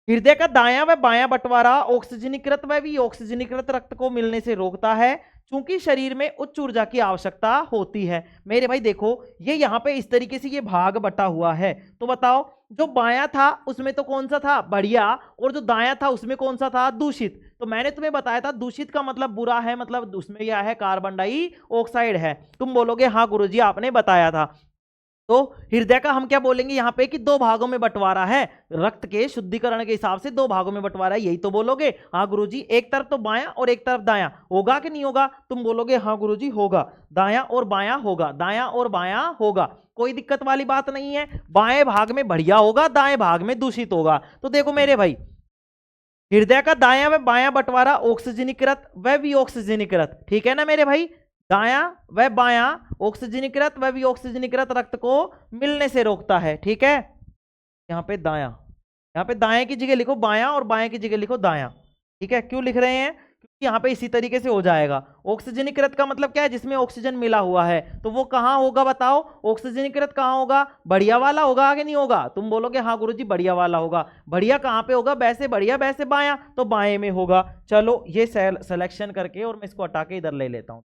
हृदय का दायां व बायां बंटवारा ऑक्सीजनीकृत व विऑक्सीजनीकृत रक्त को मिलने से रोकता है, क्योंकि शरीर में उच्च ऊर्जा की आवश्यकता होती है। मेरे भाई देखो, ये यहां पे इस तरीके से ये भाग बटा हुआ है। तो बताओ, जो बायां था उसमें तो कौन सा था? बढ़िया। और जो दायां था उसमें कौन सा था? दूषित। तो मैंने तुम्हें बताया था दूषित का मतलब बुरा है, मतलब उसमें क्या है? कार्बन डाइऑक्साइड है। तुम बोलोगे हाँ गुरुजी आपने बताया था। तो हृदय का हम क्या बोलेंगे यहाँ पे कि दो भागों में बंटवारा है, रक्त के शुद्धिकरण के हिसाब से दो भागों में बंटवारा है, यही तो बोलोगे। हाँ गुरुजी, एक तरफ तो बायां और एक तरफ दायां, होगा कि नहीं होगा? तुम बोलोगे हाँ गुरुजी होगा, दायां और बायां होगा, दायां और बायां होगा, कोई दिक्कत वाली बात नहीं है। बाएं भाग में बढ़िया होगा, दाएं भाग में दूषित होगा। तो देखो मेरे भाई, हृदय का दायां व बायां बंटवारा ऑक्सीजनीकृत व विऑक्सीजनीकृत, ठीक है ना मेरे भाई? दायां व बायां ऑक्सीजनीकृत व विऑक्सीजनीकृत रक्त को मिलने से रोकता है, ठीक है। यहाँ पे दायां, यहाँ पे दाएं की जगह लिखो बायां और बाएं की जगह लिखो दायां, ठीक है। क्यों लिख रहे हैं? क्योंकि यहाँ पे इसी तरीके से हो जाएगा। ऑक्सीजनीकृत का मतलब क्या है? जिसमें ऑक्सीजन मिला हुआ है। तो वो कहाँ होगा बताओ? ऑक्सीजनीकृत कहाँ होगा? बढ़िया वाला होगा कि नहीं होगा? तुम बोलोगे हाँ गुरुजी बढ़िया वाला होगा। बढ़िया कहाँ पे होगा? वैसे बढ़िया, वैसे बायां, तो बाएं में होगा। चलो ये सिलेक्शन करके और मैं इसको हटा के इधर ले लेता हूँ।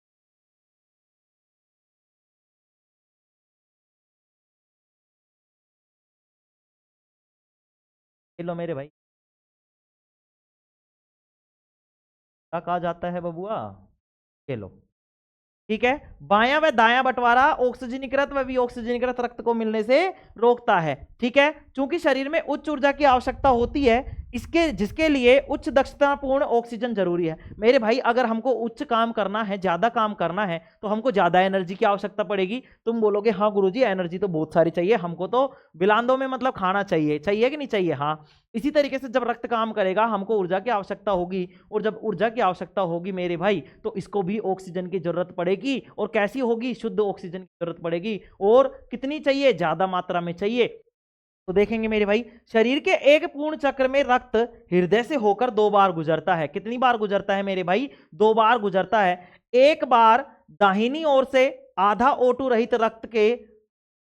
लो मेरे भाई, क्या कहा जाता है बबुआ, ये लो, ठीक है। बायां व दायां बंटवारा ऑक्सीजनीकृत व विऑक्सीजनीकृत रक्त को मिलने से रोकता है, ठीक है। चूंकि शरीर में उच्च ऊर्जा की आवश्यकता होती है, इसके जिसके लिए उच्च दक्षतापूर्ण ऑक्सीजन जरूरी है। मेरे भाई अगर हमको उच्च काम करना है, ज्यादा काम करना है, तो हमको ज्यादा एनर्जी की आवश्यकता पड़ेगी। तुम बोलोगे हाँ गुरुजी एनर्जी तो बहुत सारी चाहिए, हमको तो बिलांदों में मतलब खाना चाहिए, चाहिए कि नहीं चाहिए, हाँ। इसी तरीके से जब रक्त काम करेगा हमको ऊर्जा की आवश्यकता होगी, और जब ऊर्जा की आवश्यकता होगी मेरे भाई, तो इसको भी ऑक्सीजन की जरूरत पड़ेगी। और कैसी होगी, शुद्ध ऑक्सीजन की जरूरत पड़ेगी। और कितनी चाहिए, ज्यादा मात्रा में चाहिए। तो देखेंगे मेरे भाई, शरीर के एक पूर्ण चक्र में रक्त हृदय से होकर 2 बार गुजरता है। कितनी बार गुजरता है मेरे भाई, 2 बार गुजरता है। एक बार दाहिनी ओर से आधा O2 रहित रक्त के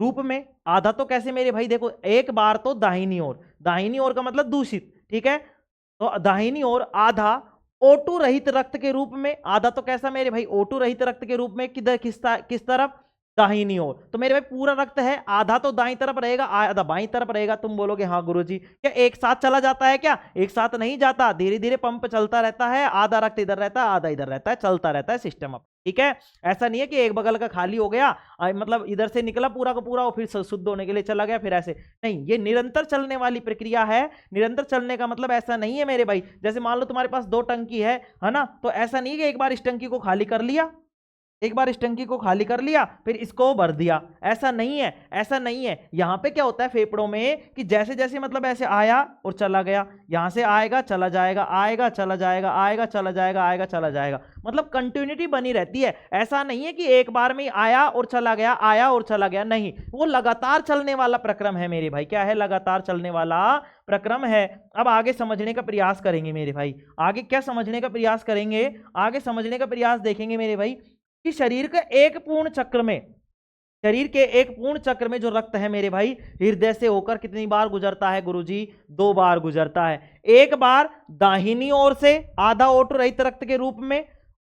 रूप में, आधा तो कैसे मेरे भाई, देखो एक बार तो दाहिनी ओर, दाहिनी ओर का मतलब दूषित, ठीक है। तो दाहिनी ओर आधा O2 रहित रक्त के रूप में, आधा तो कैसा मेरे भाई, O2 रहित रक्त के रूप में, किधर किस तरफ, दाहिनी ओर। तो मेरे भाई पूरा रक्त है, आधा तो दाईं तरफ रहेगा, आधा बाईं तरफ रहेगा। तुम बोलोगे हाँ गुरुजी, क्या एक साथ चला जाता है क्या, एक साथ नहीं जाता, धीरे धीरे पंप चलता रहता है, आधा रक्त इधर रहता है, आधा इधर रहता है, चलता रहता है सिस्टम अब, ठीक है। ऐसा नहीं है कि एक बगल का खाली हो गया, मतलब इधर से निकला पूरा का पूरा और फिर शुद्ध होने के लिए चला गया, फिर ऐसे नहीं, ये निरंतर चलने वाली प्रक्रिया है। निरंतर चलने का मतलब ऐसा नहीं है मेरे भाई, जैसे मान लो तुम्हारे पास 2 टंकी है ना, तो ऐसा नहीं है कि एक बार इस टंकी को खाली कर लिया, एक बार इस टंकी को खाली कर लिया फिर इसको भर दिया, ऐसा नहीं है, ऐसा नहीं है। यहां पे क्या होता है फेफड़ों में कि जैसे जैसे मतलब ऐसे आया और चला गया, यहां से आएगा चला जाएगा, आएगा चला जाएगा, आएगा चला जाएगा, आएगा चला जाएगा, मतलब कंटिन्यूटी बनी रहती है। ऐसा नहीं है कि एक बार में आया और चला गया, आया और चला गया, नहीं, वो लगातार चलने वाला प्रक्रम है मेरे भाई। क्या है, लगातार चलने वाला प्रक्रम है। अब आगे समझने का प्रयास करेंगे मेरे भाई, आगे क्या समझने का प्रयास करेंगे, आगे समझने का प्रयास देखेंगे मेरे भाई कि शरीर के एक पूर्ण चक्र में, शरीर के एक पूर्ण चक्र में जो रक्त है मेरे भाई, हृदय से होकर कितनी बार गुजरता है गुरुजी, 2 बार गुजरता है। एक बार दाहिनी ओर से आधा O2 रहित रक्त के रूप में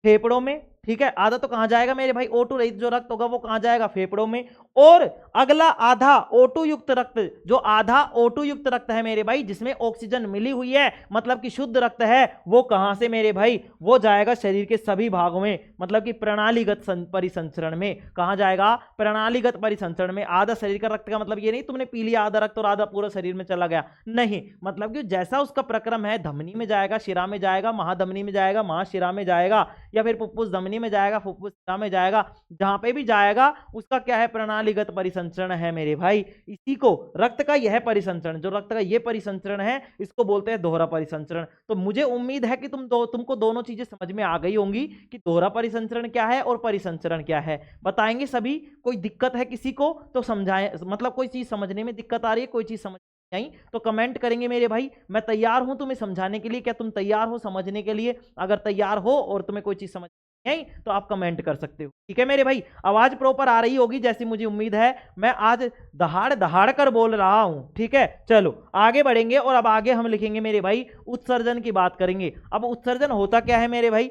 फेफड़ों में, ठीक है। आधा तो कहां जाएगा मेरे भाई, O2 रहित जो रक्त होगा वो कहां जाएगा, फेफड़ों में। और अगला आधा O2 युक्त रक्त, जो आधा O2 युक्त रक्त है मेरे भाई, जिसमें ऑक्सीजन मिली हुई है, मतलब कि शुद्ध रक्त है, वो कहां से मेरे भाई, वो जाएगा शरीर के सभी भागों में, मतलब कि प्रणालीगत परिसंचरण में। कहां जाएगा, प्रणालीगत परिसंचरण में। आधा शरीर का रक्त का मतलब ये नहीं तुमने पी लिया आधा रक्त और आधा पूरा शरीर में चला गया, नहीं, मतलब कि जैसा उसका प्रक्रम है, धमनी में जाएगा, शिरा में जाएगा, महाधमनी में जाएगा, महाशिरा में जाएगा, या फिर फुफ्फुस धमनी में जाएगा, फुफ्फुस शिरा में जाएगा, जहां पे भी जाएगा उसका क्या है, प्रणालीगत परिसंचरण है मेरे भाई। इसी को रक्त का यह परिसंचरण, जो रक्त का यह परिसंचरण है, इसको बोलते हैं दोहरा परिसंचरण। तो मुझे उम्मीद है कि तुमको दोनों चीजें समझ में आ गई होंगी कि दोहरा परिसंचरण क्या है और परिसंचरण क्या है। बताएंगे सभी, कोई दिक्कत है किसी को तो समझाएं, मतलब कोई चीज समझने में दिक्कत आ रही है, कोई चीज समझ नहीं तो कमेंट करेंगे मेरे भाई, मैं तैयार हूं तुम्हें समझाने के लिए। क्या तुम तैयार हो समझने के लिए? अगर तैयार हो और तुम्हें कोई चीज समझ नहीं तो आप कमेंट कर सकते हो, ठीक है मेरे भाई। आवाज प्रॉपर आ रही होगी जैसी मुझे उम्मीद है, मैं आज दहाड़ दहाड़ कर बोल रहा हूं, ठीक है। चलो आगे बढ़ेंगे और अब आगे हम लिखेंगे मेरे भाई, उत्सर्जन की बात करेंगे। अब उत्सर्जन होता क्या है मेरे भाई,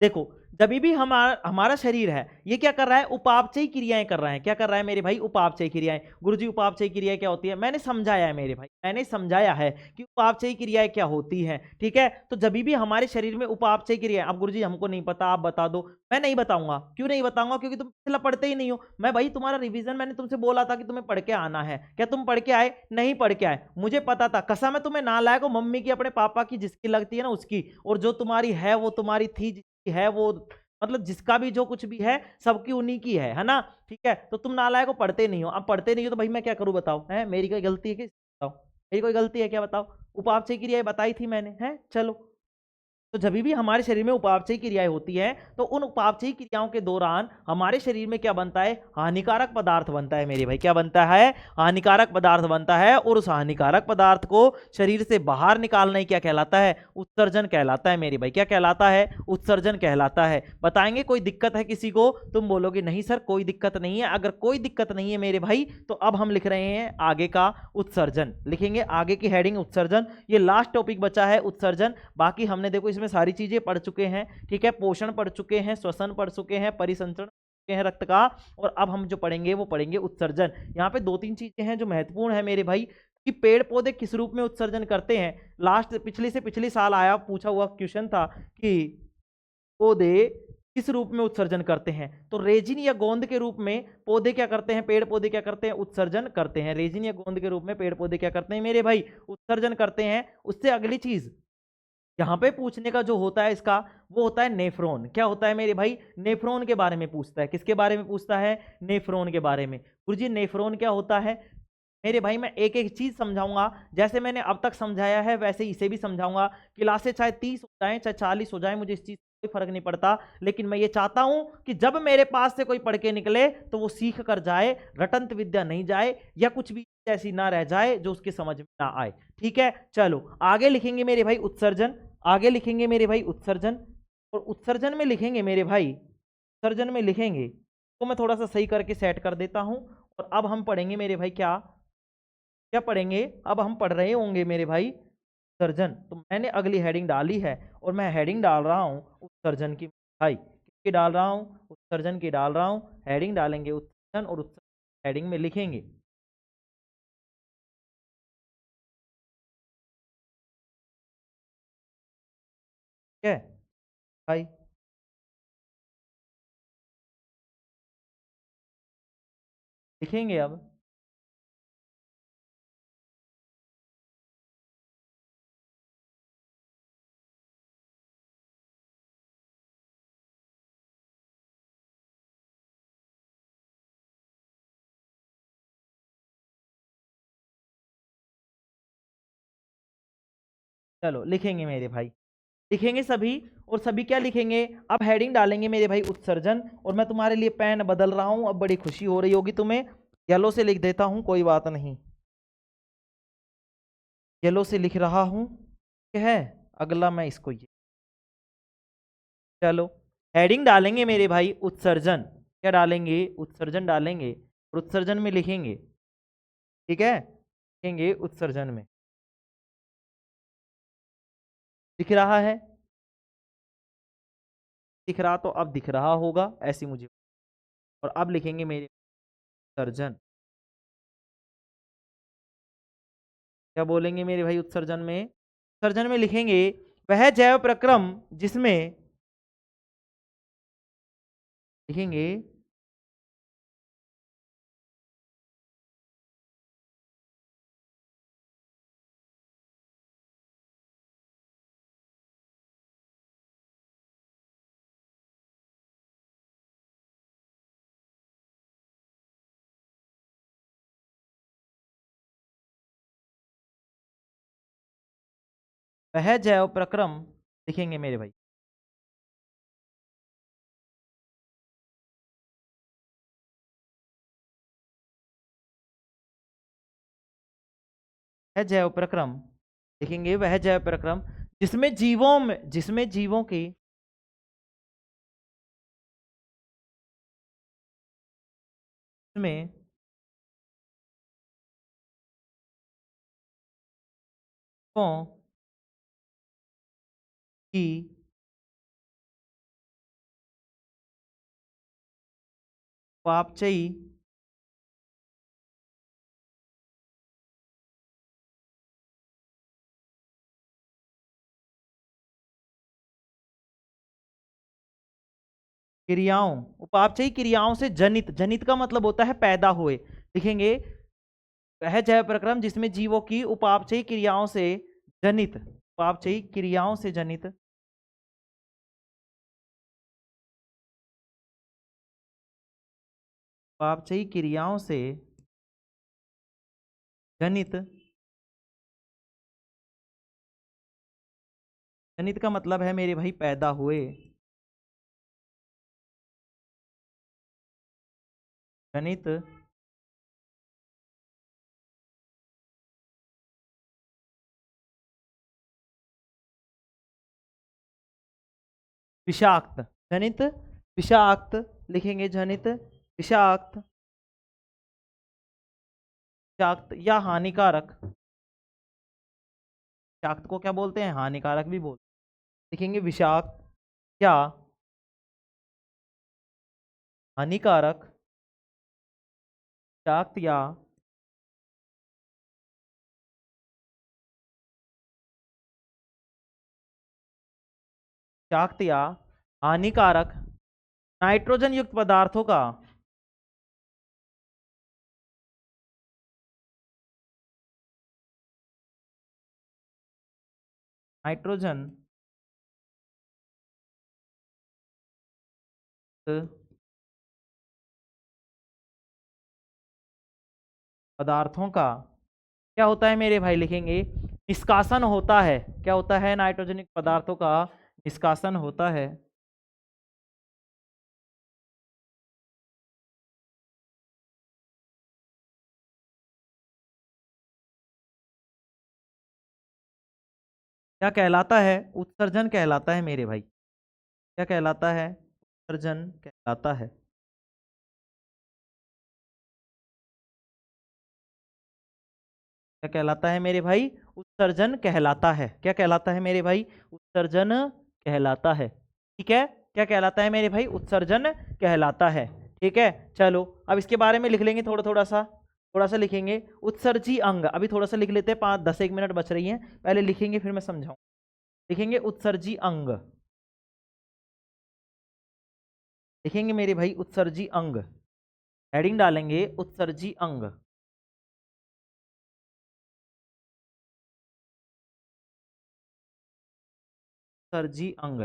देखो जब भी हमारा शरीर है ये क्या कर रहा है, उपापचयी क्रियाएं कर रहा है। क्या कर रहा है मेरे भाई, उपापचयी क्रियाएं। गुरुजी उपापचयी क्रियाएं क्या होती है, मैंने समझाया है मेरे भाई, मैंने समझाया है कि उपापचयी क्रियाएं क्या होती हैं, ठीक है। तो जब भी हमारे शरीर में उपापचयी क्रियाएं, अब गुरुजी हमको नहीं पता, आप बता दो। मैं नहीं बताऊंगा, क्यों नहीं बताऊंगा, क्योंकि तुम पिछला पढ़ते ही नहीं हो। मैं भाई तुम्हारा रिवीजन, मैंने तुमसे बोला था कि तुम्हें पढ़ के आना है, क्या तुम पढ़ के आए? नहीं पढ़ के आए, मुझे पता था, कसम है तुम्हें नालायक हो, मम्मी की अपने पापा की जिसकी लगती है ना उसकी, और जो तुम्हारी है वो तुम्हारी थी है, वो मतलब जिसका भी जो कुछ भी है सबकी उन्हीं की है ना, ठीक है। तो तुम नालायक को पढ़ते नहीं हो, अब पढ़ते नहीं हो तो भाई मैं क्या करूं बताओ, है मेरी कोई गलती है क्या, बताओ मेरी कोई गलती है क्या, बताओ। उपापचयी क्रियाएं बताई थी मैंने, है चलो। तो जब भी हमारे शरीर में उपापचयी क्रियाएं होती हैं तो उन उपापचयी क्रियाओं के दौरान हमारे शरीर में क्या बनता है, हानिकारक पदार्थ बनता है मेरे भाई। क्या बनता है, हानिकारक पदार्थ बनता है, और उस हानिकारक पदार्थ को शरीर से बाहर निकालना ही क्या कहलाता है, उत्सर्जन कहलाता है मेरे भाई। क्या कहलाता है, उत्सर्जन कहलाता है। बताएंगे कोई दिक्कत है किसी को? तुम बोलोगे नहीं सर कोई दिक्कत नहीं है। अगर कोई दिक्कत नहीं है मेरे भाई तो अब हम लिख रहे हैं आगे का उत्सर्जन, लिखेंगे आगे की हेडिंग उत्सर्जन। ये लास्ट टॉपिक बचा है उत्सर्जन, बाकी हमने देखो इसमें सारी चीजें पढ़ चुके हैं, ठीक है। पोषण पढ़ चुके हैं, श्वसन पढ़ चुके हैं, परिसंचरण हैं रक्त का, और अब हम जो पढ़ेंगे वो पढ़ेंगे उत्सर्जन। यहाँ पे 2-3 चीजें हैं जो महत्वपूर्ण है मेरे भाई। कि पेड़ पौधे किस रूप में उत्सर्जन करते हैं। लास्ट पिछले से पिछले साल आया पूछा हुआ क्वेश्चन था कि पौधे किस रूप में उत्सर्जन करते हैं, तो रेजिन या गोंद के रूप में पौधे क्या करते हैं, पेड़ पौधे क्या करते हैं, उत्सर्जन करते हैं। रेजिन या गोंद के रूप में पेड़ पौधे क्या करते हैं मेरे भाई, उत्सर्जन करते हैं। उससे अगली चीज यहाँ पे पूछने का जो होता है इसका, वो होता है नेफ्रॉन। क्या होता है मेरे भाई, नेफ्रॉन के बारे में पूछता है। किसके बारे में पूछता है, नेफ्रॉन के बारे में। गुरुजी नेफ्रॉन क्या होता है मेरे भाई, मैं एक एक चीज समझाऊंगा, जैसे मैंने अब तक समझाया है वैसे इसे भी समझाऊंगा। क्लासें चाहे 30 हो जाए चाहे 40 हो जाए, मुझे इस चीज कोई फर्क नहीं पड़ता, लेकिन मैं ये चाहता हूं कि जब मेरे पास से कोई पढ़ के निकले तो वो सीख कर जाए, रटंत विद्या नहीं जाए या कुछ भी ऐसी ना रह जाए जो उसके समझ में ना आए। ठीक है, चलो आगे लिखेंगे मेरे भाई उत्सर्जन, आगे लिखेंगे मेरे भाई उत्सर्जन, और उत्सर्जन में लिखेंगे मेरे भाई, उत्सर्जन में लिखेंगे तो मैं थोड़ा सा सही करके सेट कर देता हूं। और अब हम पढ़ेंगे मेरे भाई क्या क्या पढ़ेंगे, अब हम पढ़ रहे होंगे मेरे भाई उत्सर्जन। तो मैंने अगली हेडिंग डाली है और मैं हेडिंग डाल रहा हूं उत्सर्जन की भाई। किसकी डाल रहा हूं, उत्सर्जन की डाल रहा हूं। हेडिंग डालेंगे उत्सर्जन और उत्सर्जन हेडिंग में लिखेंगे। ठीक है भाई, लिखेंगे अब। चलो लिखेंगे मेरे भाई, लिखेंगे सभी। और सभी क्या लिखेंगे, अब हेडिंग डालेंगे मेरे भाई उत्सर्जन। और मैं तुम्हारे लिए पेन बदल रहा हूं, अब बड़ी खुशी हो रही होगी तुम्हें। येलो से लिख देता हूं, कोई बात नहीं, येलो से लिख रहा हूं। ठीक है, अगला मैं इसको ये, चलो हेडिंग डालेंगे मेरे भाई उत्सर्जन। क्या डालेंगे, उत्सर्जन डालेंगे और उत्सर्जन में लिखेंगे। ठीक है, लिखेंगे उत्सर्जन में, दिख रहा है, दिख रहा तो अब दिख रहा होगा ऐसी मुझे। और अब लिखेंगे मेरे उत्सर्जन, क्या बोलेंगे मेरे भाई उत्सर्जन में, उत्सर्जन में लिखेंगे वह जैव प्रक्रम जिसमें, लिखेंगे वह जैव प्रक्रम, लिखेंगे मेरे भाई, वह जैव प्रक्रम, लिखेंगे वह जैव प्रक्रम जिसमें जीवों में, जिसमें जीवों की, में की वापचयी क्रियाओं, उपापचयी क्रियाओं से जनित, जनित का मतलब होता है पैदा हुए। लिखेंगे वह जैव प्रक्रम जिसमें जीवों की उपापचयी क्रियाओं से जनित, उपापचयी क्रियाओं से जनित, उपापचयी क्रियाओं से जनित, जनित का मतलब है मेरे भाई पैदा हुए, जनित विषाक्त, जनित विषाक्त, लिखेंगे जनित विषाक्त, विषाक्त या हानिकारक, विषाक्त को क्या बोलते हैं, हानिकारक भी बोलते हैं। लिखेंगे विषाक्त या हानिकारक, विषाक्त या विषाक्त या हानिकारक नाइट्रोजन युक्त पदार्थों का नाइट्रोजन पदार्थों का क्या होता है मेरे भाई, लिखेंगे निष्कासन होता है। क्या होता है? नाइट्रोजनिक पदार्थों का निष्कासन होता है। क्या कहलाता है? उत्सर्जन कहलाता है मेरे भाई। क्या कहलाता है? उत्सर्जन कहलाता है। क्या कहलाता है मेरे भाई? उत्सर्जन कहलाता है। क्या कहलाता है मेरे भाई? उत्सर्जन कहलाता है। ठीक है, क्या कहलाता है मेरे भाई? उत्सर्जन कहलाता है। ठीक है, चलो अब इसके बारे में लिख लेंगे थोड़ा सा लिखेंगे। उत्सर्जी अंग अभी थोड़ा सा लिख लेते हैं, 5-10-1 मिनट बच रही हैं, पहले लिखेंगे फिर मैं समझाऊं। लिखेंगे उत्सर्जी अंग, लिखेंगे मेरे भाई उत्सर्जी अंग, हेडिंग डालेंगे उत्सर्जी अंग। उत्सर्जी अंग।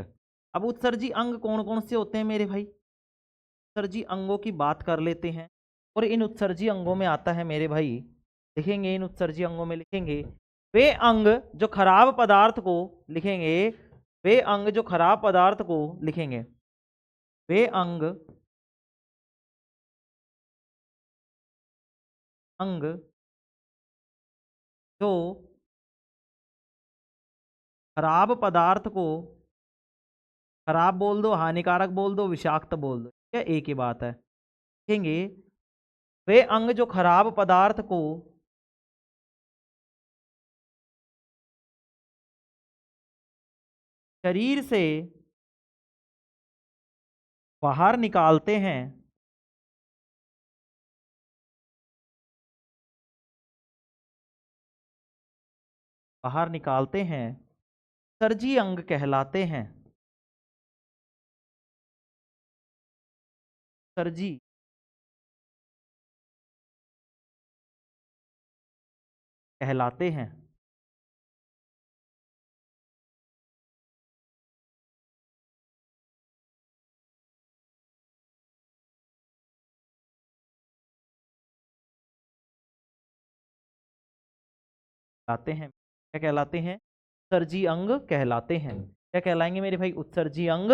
अब उत्सर्जी अंग कौन कौन से होते हैं मेरे भाई? उत्सर्जी अंगों की बात कर लेते हैं। और इन उत्सर्जी अंगों में आता है मेरे भाई, लिखेंगे इन उत्सर्जी अंगों में लिखेंगे वे अंग जो खराब पदार्थ को, लिखेंगे वे अंग जो खराब पदार्थ को, लिखेंगे वे अंग अंग जो खराब पदार्थ को, खराब बोल दो, हानिकारक बोल दो, विषाक्त बोल दो, ठीक है, एक ही बात है। लिखेंगे वे अंग जो खराब पदार्थ को शरीर से बाहर निकालते हैं, बाहर निकालते हैं, उत्सर्जी अंग कहलाते हैं। उत्सर्जी कहलाते हैं। कहलाते हैं, क्या कहलाते हैं? उत्सर्जी अंग कहलाते हैं। क्या कहलाएंगे मेरे भाई? उत्सर्जी अंग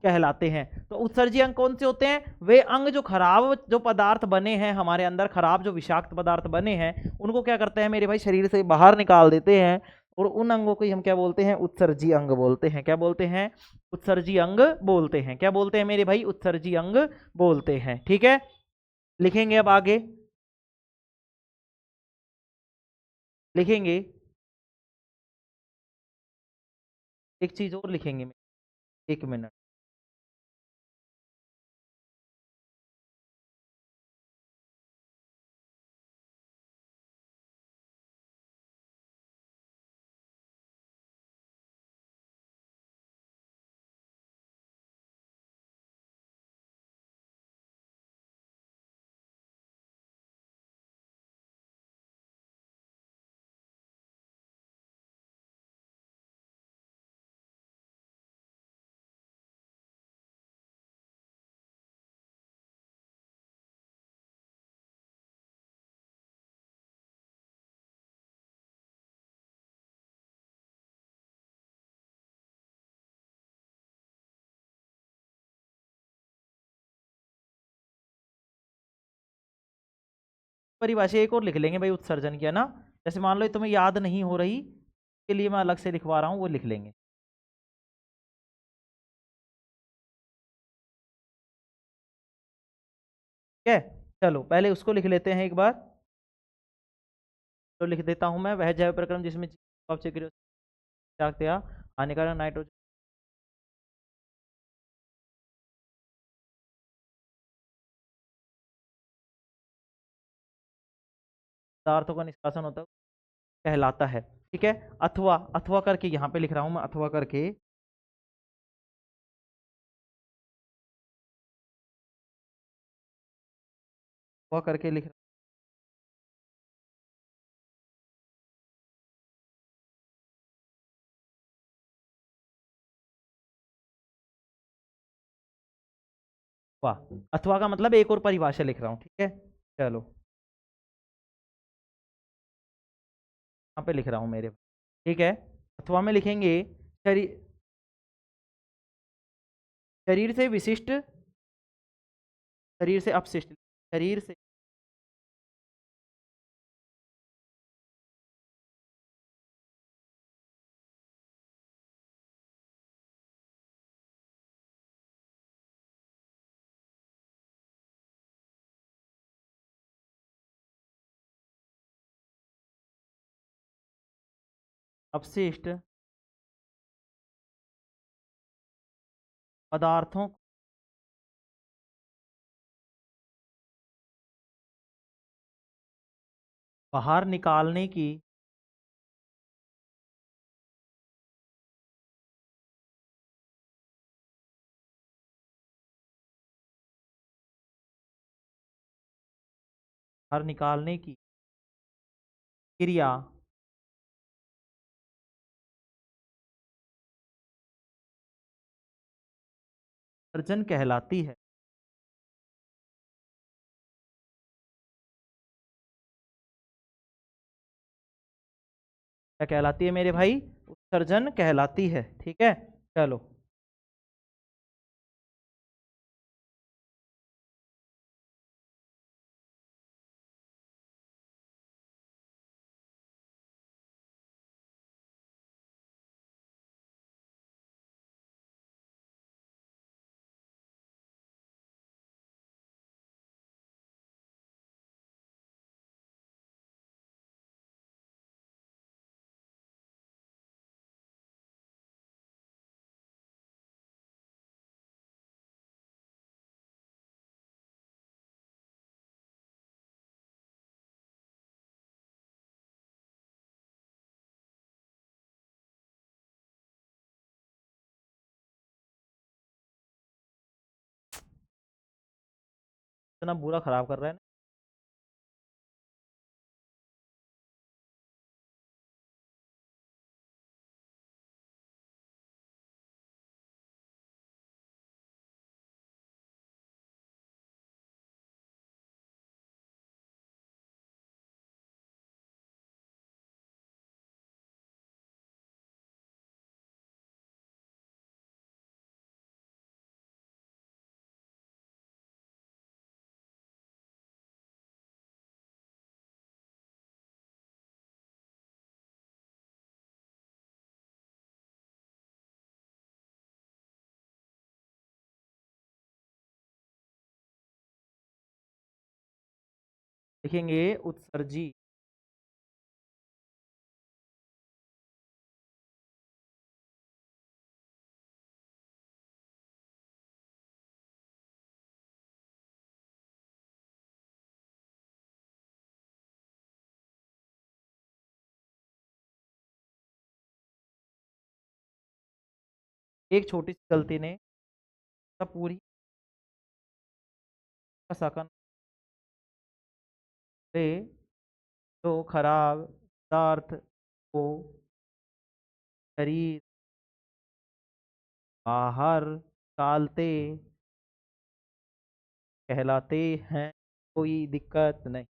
कहलाते हैं। तो उत्सर्जी अंग कौन से होते हैं? वे अंग जो खराब जो पदार्थ बने हैं हमारे अंदर, खराब जो विषाक्त पदार्थ बने हैं, उनको क्या करते हैं मेरे भाई? शरीर से बाहर निकाल देते हैं। और उन अंगों को ही हम क्या बोलते हैं? उत्सर्जी अंग बोलते हैं। क्या बोलते हैं? उत्सर्जी अंग बोलते हैं। क्या बोलते हैं मेरे भाई? उत्सर्जी अंग बोलते हैं। ठीक है, लिखेंगे अब आगे, लिखेंगे एक चीज और लिखेंगे, 1 मिनट। परिभाषा एक और लिख लेंगे भाई उत्सर्जन की, है ना। जैसे मान लो ये तुम्हें याद नहीं हो रही, के लिए मैं अलग से लिखवा रहा हूँ, वो लिख लेंगे। ठीक है, चलो पहले उसको लिख लेते हैं एक बार। तो लिख देता हूँ मैं, वह जैव प्रक्रम जिसमें हानिकारक नाइट्रोजन पदार्थों का निष्कासन होता है कहलाता है। ठीक है, अथवा, अथवा करके यहाँ पे लिख रहा हूँ मैं, अथवा करके हुआ करके लिख रहा हूँ। अथवा अथवा का मतलब एक और परिभाषा लिख रहा हूँ, ठीक है। चलो यहाँ पे लिख रहा हूँ मेरे, ठीक है। अथवा में लिखेंगे शरीर, शरीर से विशिष्ट, शरीर से अपशिष्ट, शरीर से अपशिष्ट पदार्थों को बाहर निकालने की बाहर निकालने की क्रिया सर्जन कहलाती है। क्या कहलाती है मेरे भाई? उत्सर्जन कहलाती है, ठीक है। चलो इतना बुरा खराब कर रहा है ना। लिखेंगे उत्सर्जी, एक छोटी सी गलती ने सब पूरी का सकन से जो खराब पदार्थ को शरीर बाहर निकालते कहलाते हैं। कोई दिक्कत नहीं।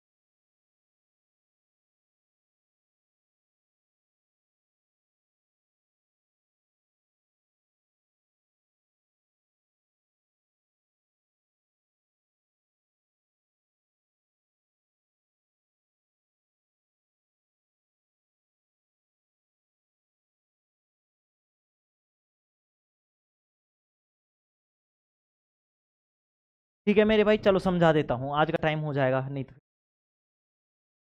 ठीक है मेरे भाई, चलो समझा देता हूँ, आज का टाइम हो जाएगा नहीं तो।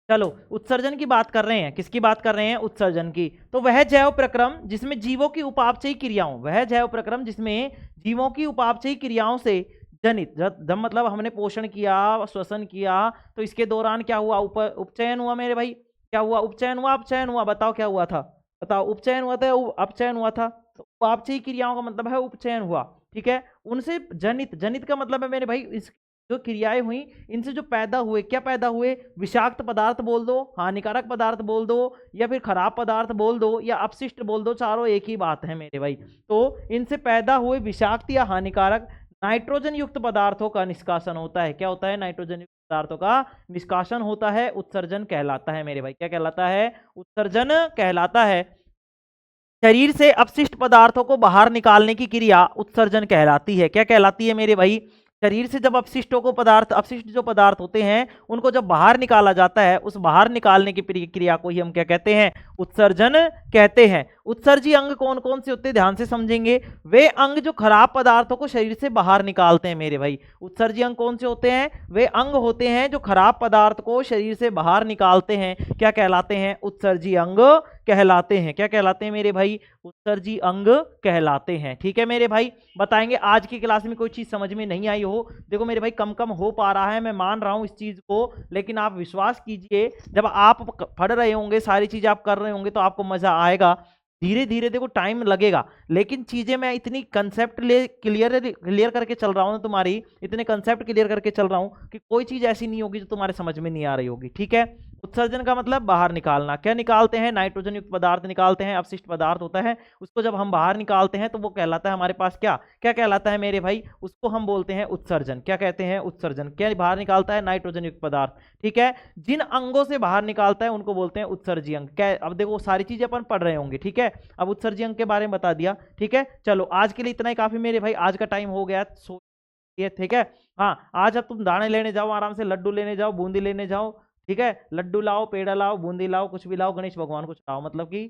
चलो उत्सर्जन की बात कर रहे हैं, किसकी बात कर रहे हैं? उत्सर्जन की। तो वह जैव प्रक्रम जिसमें जीवों की उपापचयी क्रियाओं, वह जैव प्रक्रम जिसमें जीवों की उपापचयी क्रियाओं से जनित, जब मतलब हमने पोषण किया, श्वसन किया, तो इसके दौरान क्या हुआ? उपचयन हुआ मेरे भाई। क्या हुआ? उपचयन हुआ, अपचयन हुआ? बताओ क्या हुआ था? बताओ। उपचयन हुआ था, अपचयन हुआ था? तो उपापचयी क्रियाओं का मतलब है उपचयन हुआ, ठीक है। उनसे जनित, जनित का मतलब है मेरे भाई जो क्रियाएं हुई इनसे जो पैदा हुए, क्या पैदा हुए, विषाक्त पदार्थ बोल दो, हानिकारक पदार्थ बोल दो, या फिर खराब पदार्थ बोल दो, या अपशिष्ट बोल दो, चारों एक ही बात है मेरे भाई। तो इनसे पैदा हुए विषाक्त या हानिकारक नाइट्रोजन युक्त पदार्थों का निष्कासन होता है। क्या होता है? नाइट्रोजन युक्त पदार्थों का निष्कासन होता है, उत्सर्जन कहलाता है मेरे भाई। क्या कहलाता है? उत्सर्जन कहलाता है। शरीर से अपशिष्ट पदार्थों को बाहर निकालने की क्रिया उत्सर्जन कहलाती है। क्या कहलाती है मेरे भाई? शरीर से जब अपशिष्टों को अपशिष्ट जो पदार्थ होते हैं उनको जब बाहर निकाला जाता है, उस बाहर निकालने की क्रिया को ही हम क्या कहते हैं? उत्सर्जन कहते हैं। उत्सर्जी अंग कौन कौन से होते हैं? ध्यान से समझेंगे। वे अंग जो खराब पदार्थों को शरीर से बाहर निकालते हैं मेरे भाई। उत्सर्जी अंग कौन से होते हैं? वे अंग होते हैं जो खराब पदार्थ को शरीर से बाहर निकालते हैं। क्या कहलाते हैं? उत्सर्जी अंग कहलाते हैं। क्या कहलाते हैं मेरे भाई? उत्सर्जी अंग कहलाते हैं। ठीक है मेरे भाई, बताएंगे। आज की क्लास में कोई चीज समझ में नहीं आई हो, देखो मेरे भाई कम कम हो पा रहा है, मैं मान रहा हूं इस चीज को, लेकिन आप विश्वास कीजिए जब आप पढ़ रहे होंगे, सारी चीजें आप कर रहे होंगे तो आपको मजा आएगा। धीरे धीरे देखो टाइम लगेगा, लेकिन चीजें मैं इतनी कंसेप्ट क्लियर करके चल रहा हूं, तुम्हारी इतने कंसेप्ट क्लियर करके चल रहा हूं कि कोई चीज ऐसी नहीं होगी जो तुम्हारे समझ में नहीं आ रही होगी। ठीक है, उत्सर्जन का मतलब बाहर निकालना। क्या निकालते हैं? नाइट्रोजन युक्त पदार्थ निकालते हैं, अपशिष्ट पदार्थ होता है, उसको जब हम बाहर निकालते हैं तो वो कहलाता है हमारे पास क्या क्या कहलाता है मेरे भाई? उसको हम बोलते हैं उत्सर्जन। क्या कहते हैं? उत्सर्जन। क्या बाहर निकालता है? नाइट्रोजन युक्त पदार्थ। ठीक है, जिन अंगों से बाहर निकालता है उनको बोलते हैं उत्सर्जी अंग। क्या? अब देखो सारी चीजें अपन पढ़ रहे होंगे। ठीक है, अब उत्सर्जी अंग के बारे में बता दिया। ठीक है, चलो आज के लिए इतना ही काफी मेरे भाई, आज का टाइम हो गया सो ये। ठीक है, हाँ आज अब तुम दाने लेने जाओ, आराम से लड्डू लेने जाओ, बूंदी लेने जाओ। ठीक है, लड्डू लाओ, पेड़ा लाओ, बूंदी लाओ, कुछ भी लाओ, गणेश भगवान को चढ़ाओ, मतलब कि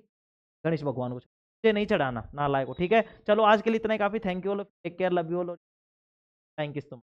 गणेश भगवान को मुझे नहीं चढ़ाना, नालायक को। ठीक है, चलो आज के लिए इतना ही काफी। Thank you, take care, love you, thank you.